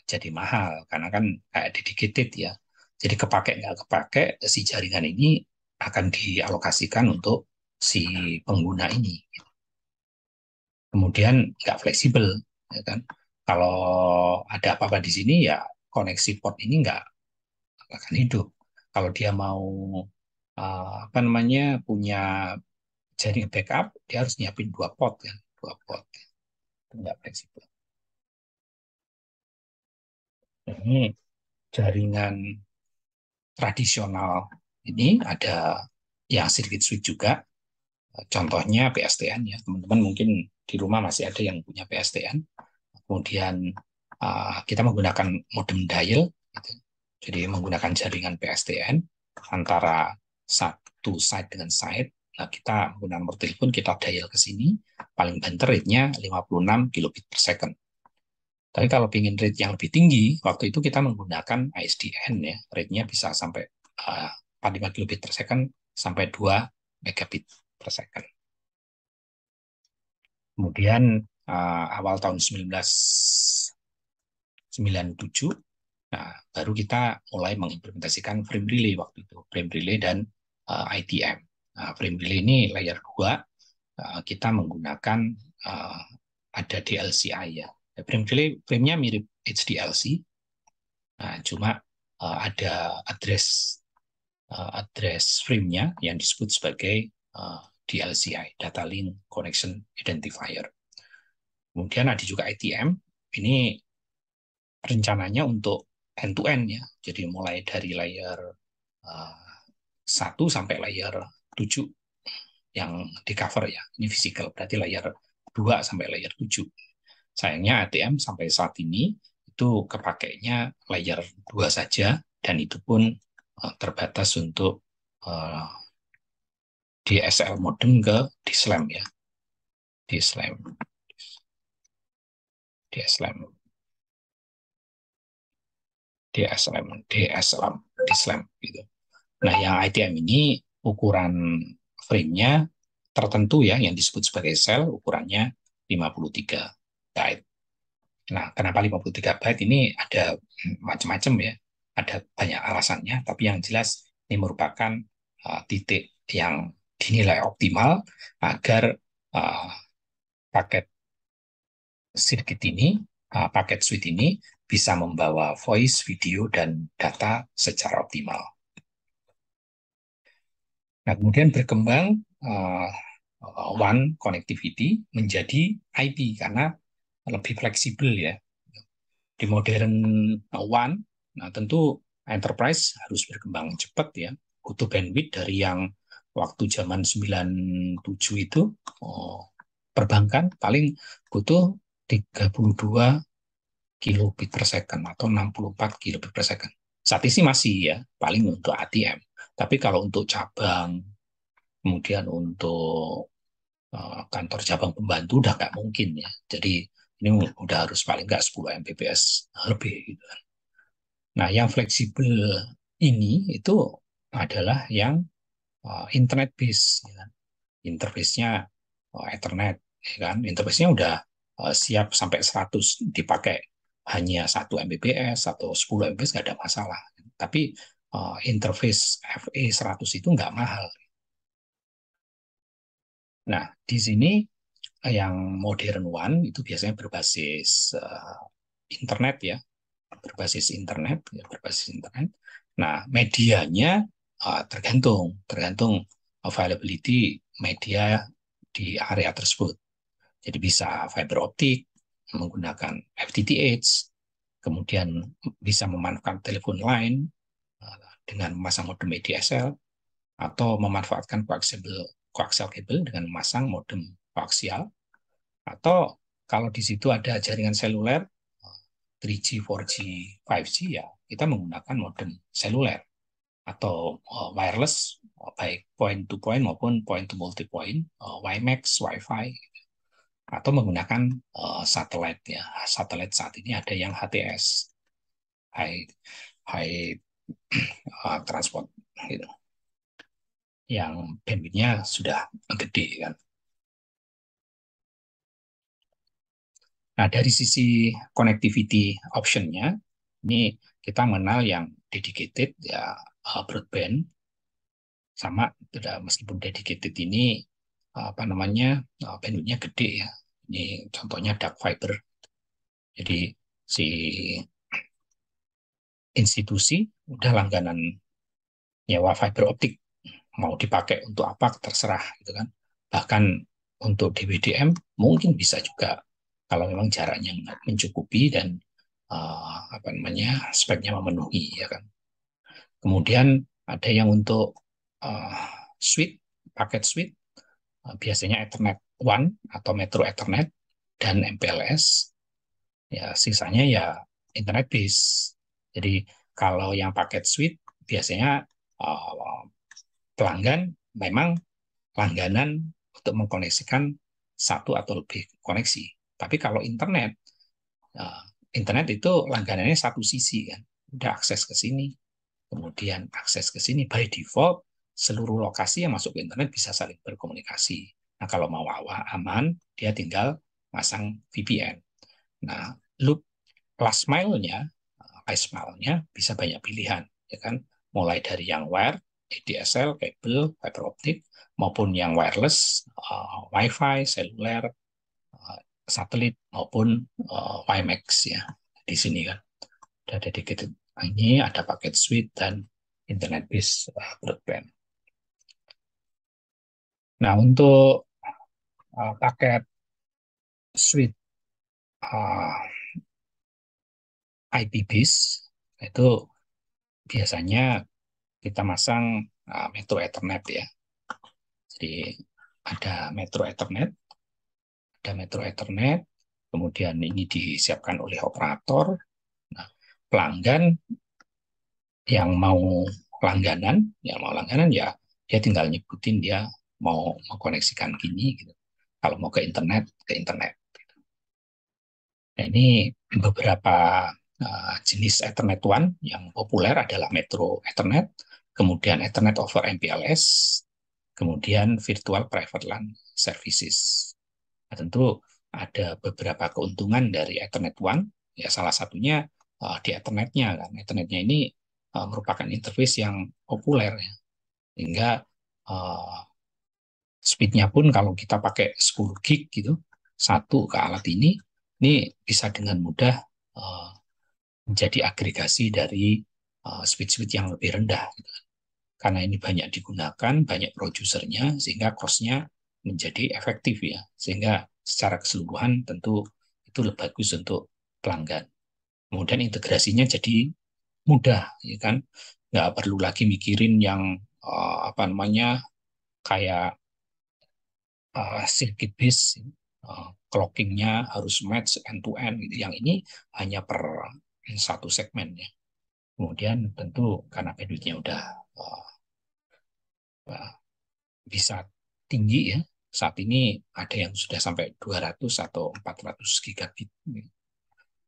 jadi mahal karena kan kayak dedicated ya. Jadi kepake nggak kepake si jaringan ini akan dialokasikan untuk si pengguna ini. Kemudian nggak fleksibel, ya kan? Kalau ada apa-apa di sini ya koneksi port ini nggak akan hidup. Kalau dia mau apa namanya punya jaringan backup, dia harus nyiapin dua port kan, dua port. Itu nggak fleksibel. Ini jaringan tradisional ini ada yang circuit switch juga. Contohnya PSTN ya, teman-teman mungkin di rumah masih ada yang punya PSTN. Kemudian kita menggunakan modem dial, gitu. Jadi menggunakan jaringan PSTN antara satu site dengan site. Nah, kita menggunakan nomor telepon, kita dial ke sini, paling banter rate-nya 56 kilobit per second. Tapi kalau ingin rate yang lebih tinggi, waktu itu kita menggunakan ISDN ya, rate-nya bisa sampai 45 kilobit per second sampai 2 megabit per second. Kemudian awal tahun 1997, nah, baru kita mulai mengimplementasikan frame relay waktu itu, frame relay dan ITM. Nah, frame relay ini layer 2, kita menggunakan ada DLCI ya. Frame relay frame-nya mirip HDLC, nah, cuma ada address frame-nya yang disebut sebagai DLCI, Data Link Connection Identifier. Kemudian ada juga ITM, ini rencananya untuk end-to-end ya, jadi mulai dari layer 1 sampai layer 7 yang di cover ya, ini physical, berarti layer 2 sampai layer 7. Sayangnya ATM sampai saat ini itu kepakainya layer 2 saja, dan itu pun terbatas untuk DSL modem ke DSLAM ya. DSLAM. DSLAM. DSLAM. DSLAM. DSLAM gitu. Nah, yang ITM ini ukuran frame-nya tertentu ya, yang disebut sebagai sel, ukurannya 53 byte. Nah, kenapa 50 GB ini ada macam-macam ya. Ada banyak alasannya, tapi yang jelas ini merupakan titik yang dinilai optimal agar uh, paket sirkuit ini, paket suite ini bisa membawa voice, video, dan data secara optimal. Nah, kemudian berkembang uh, WAN connectivity menjadi IP karena lebih fleksibel ya. Di modern WAN, nah tentu enterprise harus berkembang cepat ya. Butuh bandwidth dari yang waktu zaman 97 itu, perbankan paling butuh 32 kilobit per second atau 64 kilobit per second. Saat ini masih ya, paling untuk ATM. Tapi kalau untuk cabang, kemudian untuk kantor cabang pembantu udah nggak mungkin ya. Jadi ini udah harus paling nggak 10 Mbps lebih gitu. Nah, yang fleksibel ini itu adalah yang internet base, ya kan? Interface-nya Ethernet, ya kan? Interface-nya udah siap sampai 100 dipakai hanya 1 Mbps atau 10 Mbps nggak ada masalah. Tapi interface FE 100 itu nggak mahal. Nah, di sini yang modern one itu biasanya berbasis internet ya, berbasis internet. Nah, medianya tergantung tergantung availability media di area tersebut. Jadi bisa fiber optik menggunakan FTTH, kemudian bisa memanfaatkan telepon line dengan memasang modem ADSL atau memanfaatkan coaxial cable dengan memasang modem koaksial, atau kalau di situ ada jaringan seluler 3G, 4G, 5G ya kita menggunakan modem seluler atau wireless baik point to point maupun point to multi point, WiMAX, Wi-Fi, atau menggunakan satelit ya. Satelit saat ini ada yang HTS, high high transport gitu, yang bandwidthnya sudah gede kan. Nah, dari sisi connectivity option-nya, ini kita mengenal yang dedicated ya, broadband, sama tidak, meskipun dedicated ini apa namanya bandwidthnya gede ya. Ini contohnya dark fiber. Jadi si institusi udah langganan nyewa fiber optik, mau dipakai untuk apa terserah gitu kan. Bahkan untuk DWDM mungkin bisa juga kalau memang jaraknya mencukupi dan apa namanya speknya memenuhi ya kan. Kemudian ada yang untuk uh, suite, paket suite, biasanya Ethernet One atau Metro Ethernet dan MPLS. Ya sisanya ya internet base. Jadi kalau yang paket suite biasanya uh, pelanggan memang langganan untuk mengkoneksikan satu atau lebih koneksi. Tapi kalau internet, uh, internet itu langganannya satu sisi kan, udah akses ke sini, kemudian akses ke sini by default seluruh lokasi yang masuk ke internet bisa saling berkomunikasi. Nah, kalau mau aman, dia tinggal masang VPN. Nah, loop last mile-nya, last mile-nya bisa banyak pilihan, ya kan? Mulai dari yang wire, ADSL, kabel, fiber optik, maupun yang wireless, Wi-Fi, seluler, satelit, maupun WiMAX ya. Di sini kan ada dedicated, ini ada paket suite dan internet base broadband. Nah, untuk paket suite IP base itu biasanya kita masang Metro Ethernet ya. Jadi ada Metro Ethernet, kemudian ini disiapkan oleh operator. Nah, pelanggan yang mau langganan ya dia tinggal nyebutin dia mau mengkoneksikan gini gitu. Kalau mau ke internet, ke internet. Nah, ini beberapa jenis Ethernet One yang populer adalah Metro Ethernet, kemudian Ethernet over MPLS, kemudian Virtual Private LAN Services. Nah, tentu ada beberapa keuntungan dari Ethernet One. Ya, salah satunya di Ethernetnya kan. Ethernetnya ini merupakan interface yang populer ya. Sehingga uh, speednya pun kalau kita pakai 10 gig gitu, satu ke alat ini bisa dengan mudah uh, menjadi agregasi dari speed-speed yang lebih rendah. Gitu. Karena ini banyak digunakan, banyak produsernya, sehingga cost-nya menjadi efektif ya. Sehingga secara keseluruhan tentu itu lebih bagus untuk pelanggan. Kemudian integrasinya jadi mudah, ya kan? Nggak perlu lagi mikirin yang apa namanya kayak circuit based, clockingnya harus match end to end gitu. Yang ini hanya per satu segmen ya. Kemudian tentu karena bandwidth-nya udah uh, bisa tinggi ya. Saat ini ada yang sudah sampai 200 atau 400 gigabit.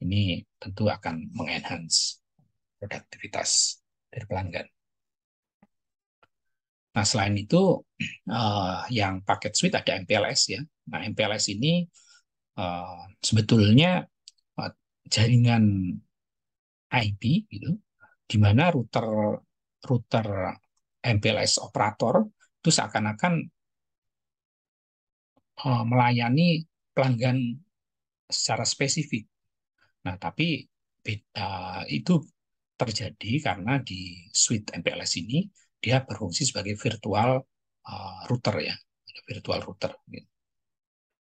Ini tentu akan mengenhance produktivitas dari pelanggan. Nah, selain itu, yang paket suite ada MPLS ya. Nah, MPLS ini sebetulnya jaringan IP gitu, di mana router router MPLS operator itu seakan-akan melayani pelanggan secara spesifik. Nah, tapi itu terjadi karena di suite MPLS ini dia berfungsi sebagai virtual router ya, virtual router. Gitu.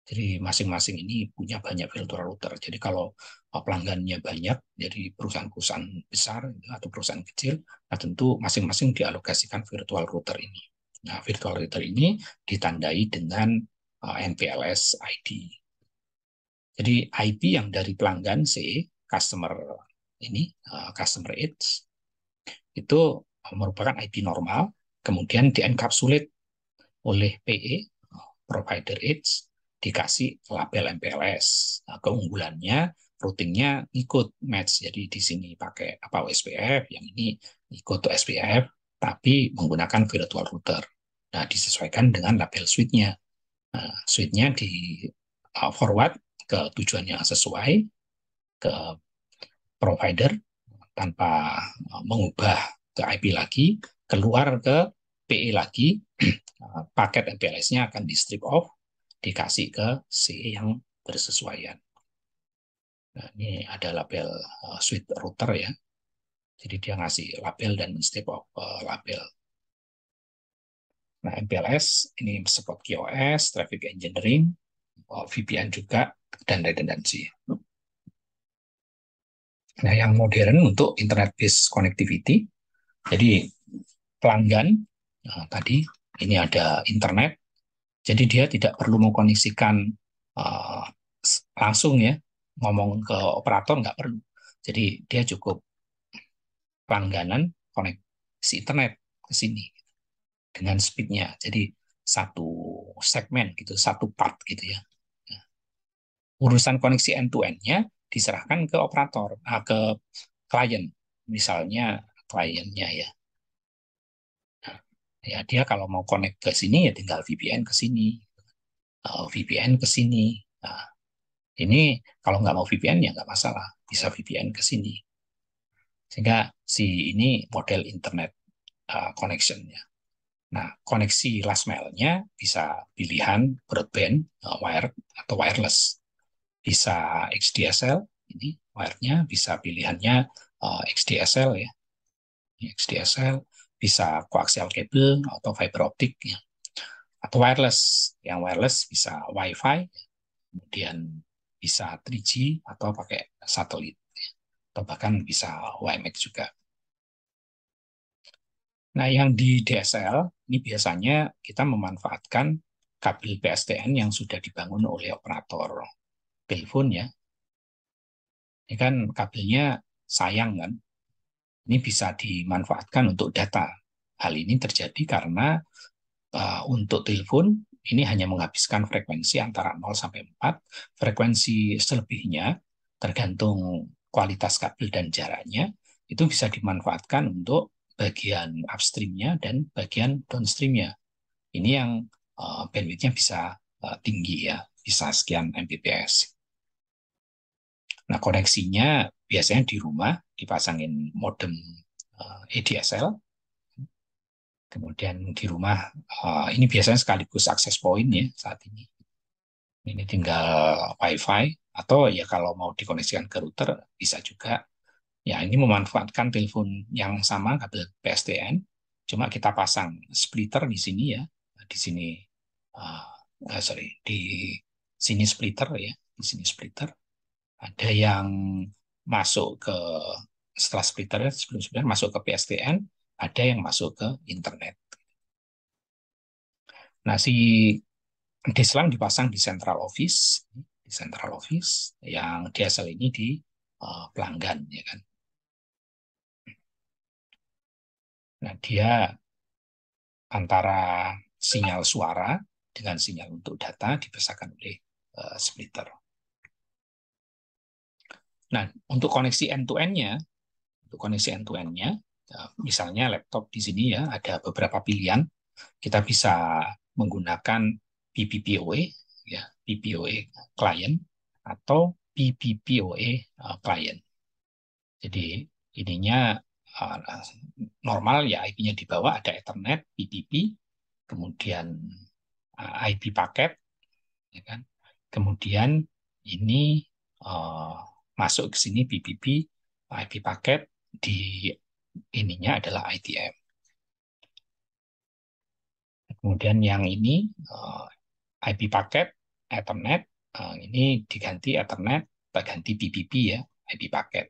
Jadi masing-masing ini punya banyak virtual router. Jadi kalau pelanggannya banyak, jadi perusahaan-perusahaan besar atau perusahaan kecil, nah tentu masing-masing dialokasikan virtual router ini. Nah, virtual router ini ditandai dengan MPLS ID. Jadi IP yang dari pelanggan C, customer ini, customer H, itu merupakan IP normal, kemudian dienkapsulit oleh PE, provider H, dikasih label MPLS. Nah, keunggulannya, routingnya ikut match. Jadi di sini pakai apa OSPF, yang ini ikut OSPF, tapi menggunakan virtual router. Nah, disesuaikan dengan label suite-nya. Nah, suite-nya di forward ke tujuan yang sesuai, ke provider tanpa mengubah ke IP lagi, keluar ke PE lagi, paket MPLS-nya akan di strip off, dikasih ke CE yang bersesuaian. Nah, ini ada label suite router ya. Jadi dia ngasih label dan strip off label. Nah, MPLS ini support QoS, traffic engineering, VPN juga, dan redundancy. Nah, yang modern untuk internet based connectivity. Jadi pelanggan tadi ini ada internet, jadi dia tidak perlu mengkoneksikan uh, langsung ya, ngomong ke operator nggak perlu. Jadi dia cukup langganan koneksi internet ke sini dengan speednya. Jadi satu segmen gitu, satu part gitu ya. Nah, urusan koneksi end to end-nya diserahkan ke operator, ke klien. Misalnya kliennya ya. Nah, ya dia kalau mau connect ke sini ya tinggal VPN ke sini, VPN ke sini. Nah, ini kalau nggak mau VPN ya nggak masalah, bisa VPN ke sini. Sehingga si ini model internet connection ya. Nah, koneksi last mile-nya bisa pilihan broadband, wired atau wireless. Bisa XDSL, ini wired-nya bisa pilihannya XDSL ya. XDSL bisa koaksial kabel atau fiber optik ya. Atau wireless. Yang wireless bisa Wi-Fi, kemudian bisa 3G atau pakai satelit ya. Atau bahkan bisa WiMAX juga. Nah, yang di DSL ini biasanya kita memanfaatkan kabel PSTN yang sudah dibangun oleh operator telepon ya. Ini kan kabelnya sayang kan. Ini bisa dimanfaatkan untuk data. Hal ini terjadi karena untuk telepon ini hanya menghabiskan frekuensi antara 0 sampai 4. Frekuensi selebihnya tergantung kualitas kabel dan jaraknya itu bisa dimanfaatkan untuk bagian upstream-nya dan bagian downstream-nya. Ini yang bandwidth-nya bisa tinggi ya, bisa sekian Mbps. Nah, koneksinya biasanya di rumah dipasangin modem ADSL, kemudian di rumah ini biasanya sekaligus akses point ya saat ini. Ini tinggal WiFi atau ya kalau mau dikoneksikan ke router bisa juga. Ya, ini memanfaatkan telepon yang sama kabel PSTN, cuma kita pasang splitter di sini ya, di sini di sini splitter ya, di sini splitter. Ada yang masuk ke setelah splitter sebelum splitter masuk ke PSTN, ada yang masuk ke internet. Nah, si Deslang dipasang di central office yang DSL ini di pelanggan ya kan. Nah, dia antara sinyal suara dengan sinyal untuk data dipisahkan oleh splitter. Nah, untuk koneksi end-to-end-nya, misalnya laptop di sini ya ada beberapa pilihan. Kita bisa menggunakan PPPoE ya, PPOE client atau PPPoE client. Jadi ininya normal ya, IP-nya di bawah ada Ethernet, PPP, kemudian IP paket, ya kan? Kemudian ini uh, masuk ke sini PPP, IP paket di ininya adalah ITM. Kemudian yang ini IP paket Ethernet, ini diganti Ethernet, ganti PPP ya, IP paket.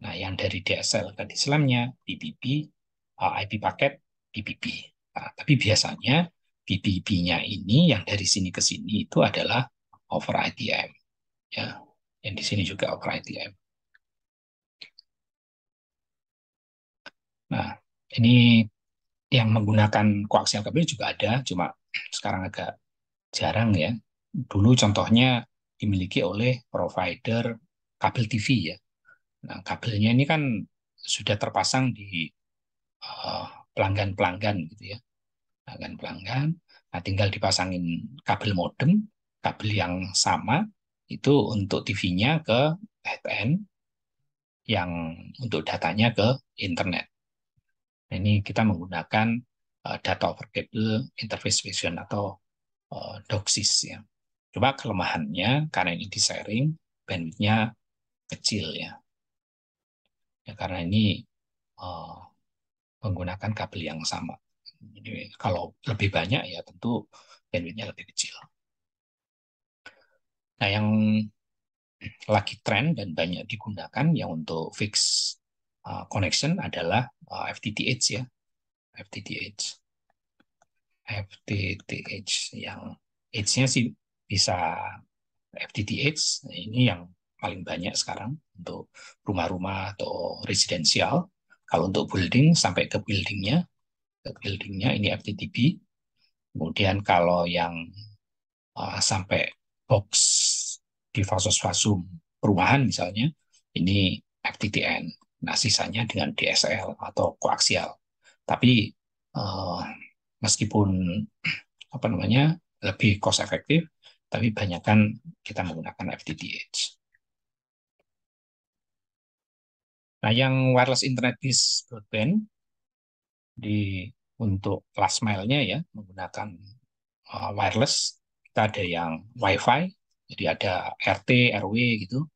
Nah, yang dari DSL ke Dislamnya PPP, IP paket PPP. Nah, tapi biasanya PPP-nya ini yang dari sini ke sini itu adalah over ITM. Ya, yang di sini juga over ITM. Nah, ini yang menggunakan koaksial kabel juga ada, cuma sekarang agak jarang ya. Dulu contohnya dimiliki oleh provider kabel TV ya. Nah, kabelnya ini kan sudah terpasang di pelanggan-pelanggan gitu ya. Pelanggan-pelanggan, nah tinggal dipasangin kabel modem, kabel yang sama, itu untuk TV-nya ke head end, yang untuk datanya ke internet. Nah, ini kita menggunakan data over cable interface vision atau DOCSIS ya. Coba kelemahannya karena ini di sharing, bandwidth-nya kecil ya. Ya karena ini uh, menggunakan kabel yang sama. Jadi kalau lebih banyak ya tentu bandwidth-nya lebih kecil. Nah, yang lagi tren dan banyak digunakan yang untuk fix connection adalah FTTH ya. FTTH. FTTH yang H-nya sih bisa FTTH, ini yang paling banyak sekarang untuk rumah-rumah atau residensial. Kalau untuk building sampai ke buildingnya ini FTTP. Kemudian kalau yang sampai box di fasum perumahan misalnya, ini FTTN. Nah, sisanya dengan DSL atau koaksial. Tapi meskipun apa namanya lebih cost efektif, tapi banyak kan kita menggunakan FTTH. Nah, yang wireless internet base broadband di untuk last mile-nya ya menggunakan wireless, kita ada yang WiFi, jadi ada RT, RW gitu,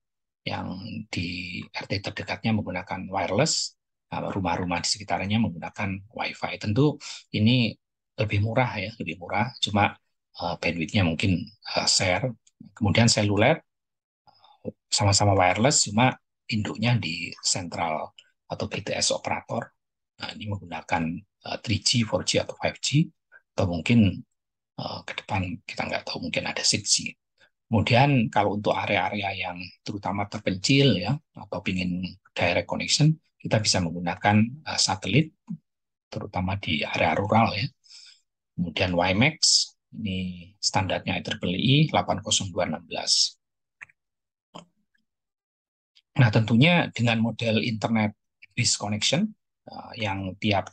yang di RT terdekatnya menggunakan wireless, rumah-rumah di sekitarnya menggunakan WiFi. Tentu ini lebih murah ya, lebih murah, cuma bandwidth-nya mungkin share. Kemudian seluler sama-sama wireless, cuma induknya di sentral atau BTS operator. Nah, ini menggunakan 3G, 4G, atau 5G, atau mungkin ke depan kita nggak tahu, mungkin ada 6G. Kemudian kalau untuk area-area yang terutama terpencil ya, atau ingin direct connection, kita bisa menggunakan satelit, terutama di area rural ya. Kemudian WiMAX, ini standarnya IEEE 80216. Nah, tentunya dengan model internet base connection yang tiap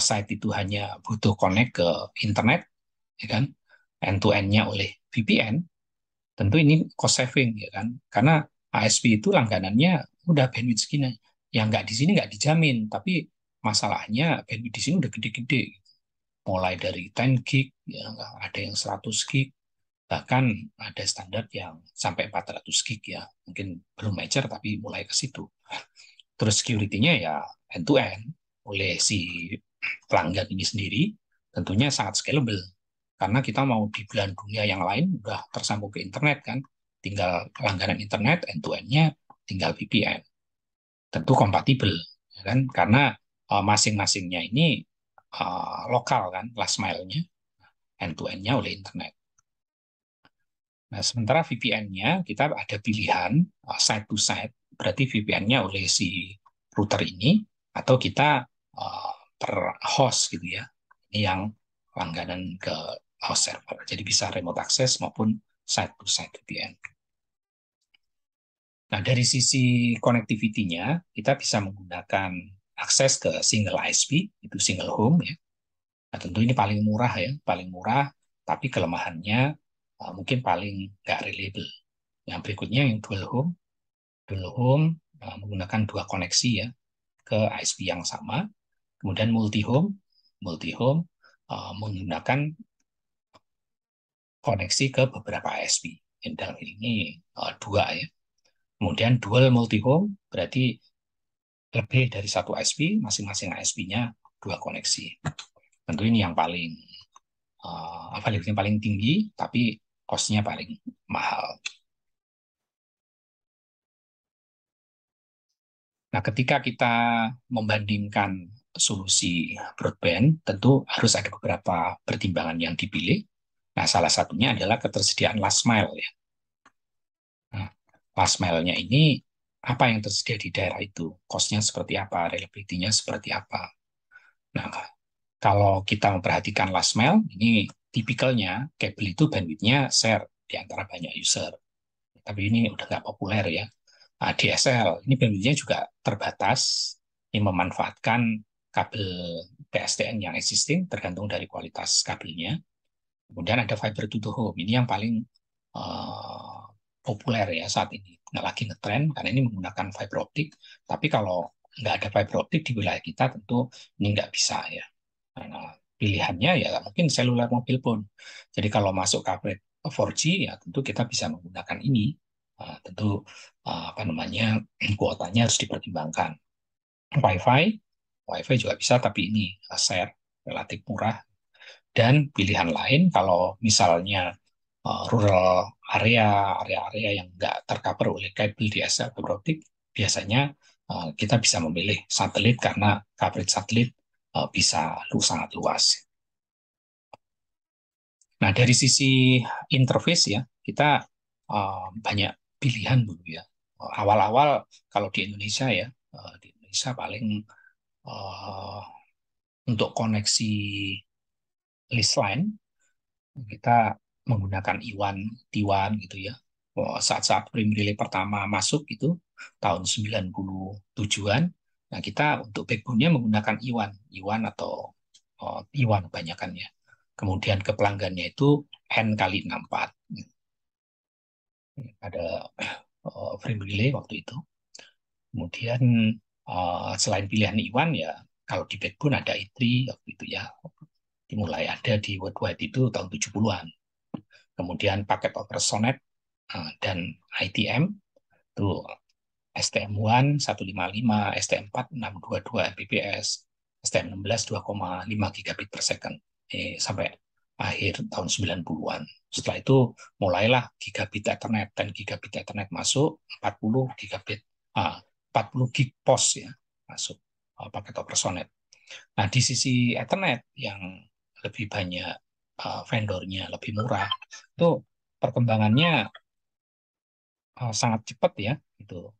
site itu hanya butuh connect ke internet, ya kan, end to end-nya oleh VPN, Tentu ini cost saving ya kan, karena ASP itu langganannya udah bandwidth segini, yang nggak di sini nggak dijamin, tapi masalahnya bandwidth di sini udah gede-gede, mulai dari 10 gig, ya, ada yang 100 gig, bahkan ada standar yang sampai 400 gig ya, mungkin belum major tapi mulai ke situ. Terus security-nya ya end to end oleh si pelanggan ini sendiri, tentunya sangat scalable. Karena kita mau di belahan dunia yang lain udah tersambung ke internet kan, tinggal langganan internet end to end-nya tinggal VPN. Tentu kompatibel ya kan, karena masing-masingnya ini lokal kan, last mile-nya end to end-nya oleh internet. Nah, sementara VPN-nya kita ada pilihan side to side, berarti VPN-nya oleh si router ini, atau kita per host gitu ya. Ini yang langganan ke host server. Jadi bisa remote access maupun side to side VPN. Nah, dari sisi connectivity-nya, kita bisa menggunakan akses ke single ISP, itu single home ya. Nah, tentu ini paling murah ya, paling murah, tapi kelemahannya mungkin paling nggak reliable. Yang berikutnya yang dual home. Dual home menggunakan dua koneksi ya ke ISP yang sama. Kemudian multi home, multi home menggunakan koneksi ke beberapa ISP. Yang dalam ini dua ya. Kemudian dual multi home berarti lebih dari satu ISP, masing-masing ISP-nya dua koneksi. Tentu ini yang paling availability paling tinggi, tapi cost-nya paling mahal. Nah, ketika kita membandingkan solusi broadband, tentu harus ada beberapa pertimbangan yang dipilih. Nah, salah satunya adalah ketersediaan last mile ya. Nah, last mile-nya ini apa yang tersedia di daerah itu, cost-nya seperti apa, reliability-nya seperti apa. Nah, kalau kita memperhatikan last mile, ini tipikalnya kabel itu bandwidth-nya share di antara banyak user. Tapi ini udah nggak populer ya. Nah, DSL ini bandwidth-nya juga terbatas, ini memanfaatkan kabel PSTN yang existing tergantung dari kualitas kabelnya. Kemudian ada fiber to the home, ini yang paling uh, populer ya saat ini, nggak lagi ngetren karena ini menggunakan fiber optik. Tapi kalau nggak ada fiber optik di wilayah kita tentu ini nggak bisa ya. Nah, pilihannya ya mungkin seluler mobil pun. Jadi kalau masuk coverage 4G ya tentu kita bisa menggunakan ini. Tentu apa namanya kuotanya harus dipertimbangkan. WiFi, WiFi juga bisa tapi ini share relatif murah. Dan pilihan lain kalau misalnya rural area, area-area yang nggak tercover oleh kabel DSL fiber optik, biasanya kita bisa memilih satelit karena coverage satelit bisa sangat luas. Nah, dari sisi interface ya, kita banyak pilihan dulu ya. Awal-awal kalau di Indonesia ya, di Indonesia paling uh, untuk koneksi list line kita menggunakan Iwan, T1 gitu ya. Saat-saat Prime Relay pertama masuk itu tahun 97-an, nah kita untuk backbone-nya menggunakan Iwan, Iwan atau Iwan kebanyakannya. Kemudian ke pelanggannya itu N kali 64. Ada Frame Relay waktu itu. Kemudian selain pilihan Iwan ya, kalau di backbone ada i3 waktu itu ya. Dimulai ada di worldwide itu tahun 70-an. Kemudian paket over Sonet dan ITM itu STM1 155, STM4 622 Mbps, STM16 2,5 gigabit per second sampai akhir tahun 90-an. Setelah itu mulailah gigabit Ethernet dan gigabit Ethernet masuk 40 gigabit 40 gig POS ya masuk paket over Sonet. Nah, di sisi Ethernet yang lebih banyak vendornya lebih murah, itu perkembangannya sangat cepat ya. Itu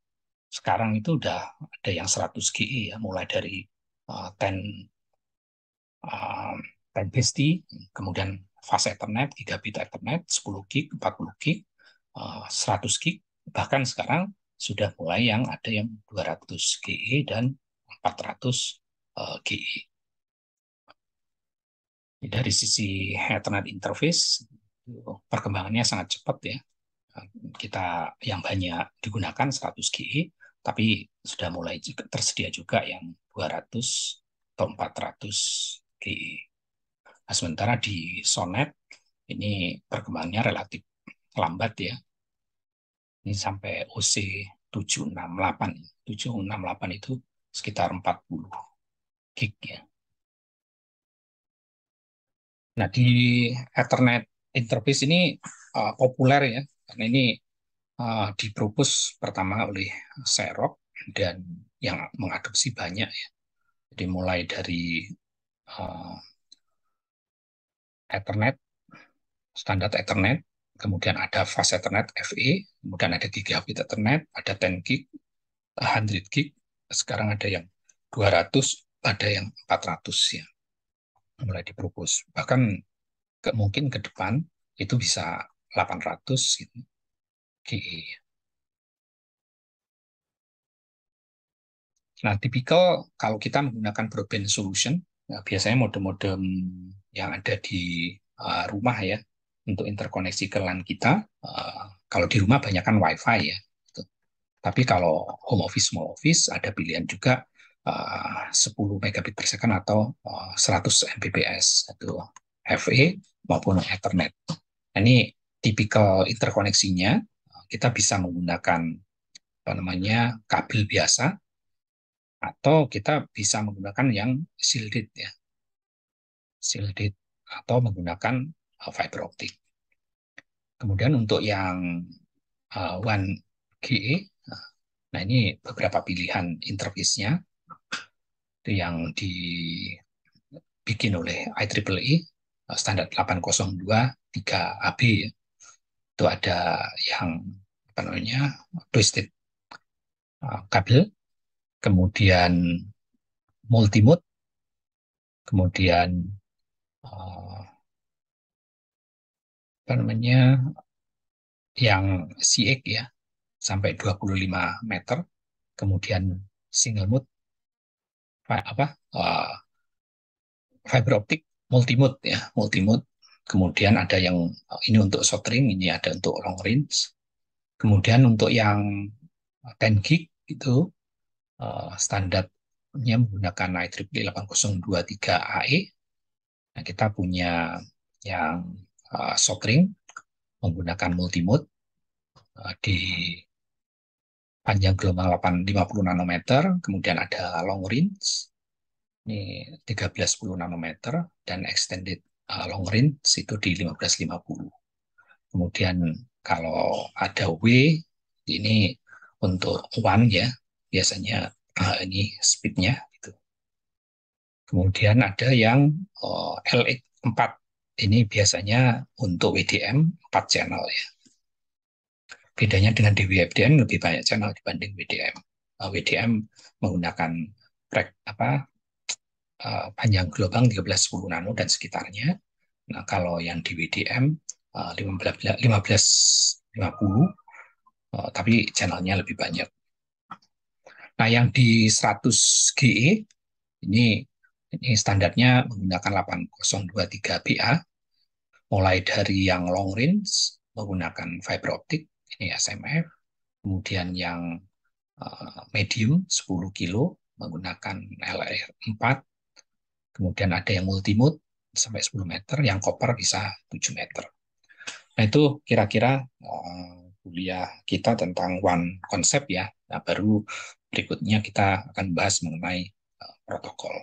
sekarang itu udah ada yang 100 GE ya, mulai dari 10 uh, 10 BSD, kemudian fast Ethernet, gigabit Ethernet, 10 gig, 40 gig, 100 gig, bahkan sekarang sudah mulai yang ada yang 200 GE dan 400 GE. Dari sisi Ethernet interface, perkembangannya sangat cepat ya. Kita yang banyak digunakan 100 GE, tapi sudah mulai juga tersedia juga yang 200 atau 400 GE. Nah, sementara di Sonet ini perkembangannya relatif lambat ya. Ini sampai OC 768. 768 itu sekitar 40 gig ya. Nah, di Ethernet interface ini populer ya, karena ini dipropos pertama oleh Xerox dan yang mengadopsi banyak ya. Jadi mulai dari uh, Ethernet, standar Ethernet, kemudian ada Fast Ethernet FE, kemudian ada Gigabit Ethernet, ada 10 gig, 100 gig, sekarang ada yang 200, ada yang 400 ya, mulai dipropos. Bahkan mungkin ke depan itu bisa 800 gitu, GE. Nah, tipikal kalau kita menggunakan broadband solution, nah, biasanya modem-modem yang ada di rumah ya, untuk interkoneksi ke LAN kita, kalau di rumah banyak kan WiFi ya. Gitu. Tapi kalau home office, small office, ada pilihan juga 10 megabit per second atau 100 Mbps, itu FE maupun Ethernet. Nah, ini tipikal interkoneksinya, kita bisa menggunakan apa namanya kabel biasa atau kita bisa menggunakan yang shielded ya, shielded atau menggunakan fiber optik. Kemudian untuk yang One GE, nah ini beberapa pilihan interface-nya itu yang dibikin oleh IEEE standar 8023 AB ya. Itu ada yang apa namanya twisted kabel, kemudian multimode, kemudian uh, apa namanya yang CX ya sampai 25 meter, kemudian single mode apa fiber optik multimode ya, multimode. Kemudian ada yang ini untuk short range, ini ada untuk long range. Kemudian untuk yang 10 gig itu standarnya menggunakan IEEE 8023 AE. Nah, kita punya yang short range menggunakan multimode di panjang gelombang 850 nanometer, kemudian ada long range, ini 1310 nanometer, dan extended long range itu di 1550. Kemudian kalau ada W, ini untuk one ya, biasanya ini speednya. Gitu. Kemudian ada yang LX4, ini biasanya untuk WDM 4 channel ya. Bedanya dengan DWFDM lebih banyak channel dibanding WDM. WDM menggunakan panjang gelombang 1310 nano dan sekitarnya. Nah, kalau yang di WDM 1550, tapi channelnya lebih banyak. Nah, yang di 100 GE ini standarnya menggunakan 8023 BA, mulai dari yang long range menggunakan fiber optik, ini SMF, kemudian yang medium 10 kilo menggunakan LR4, kemudian ada yang multimode sampai 10 meter, yang copper bisa 7 meter. Nah, itu kira-kira kuliah kita tentang one konsep ya. Nah, baru berikutnya kita akan bahas mengenai protokol.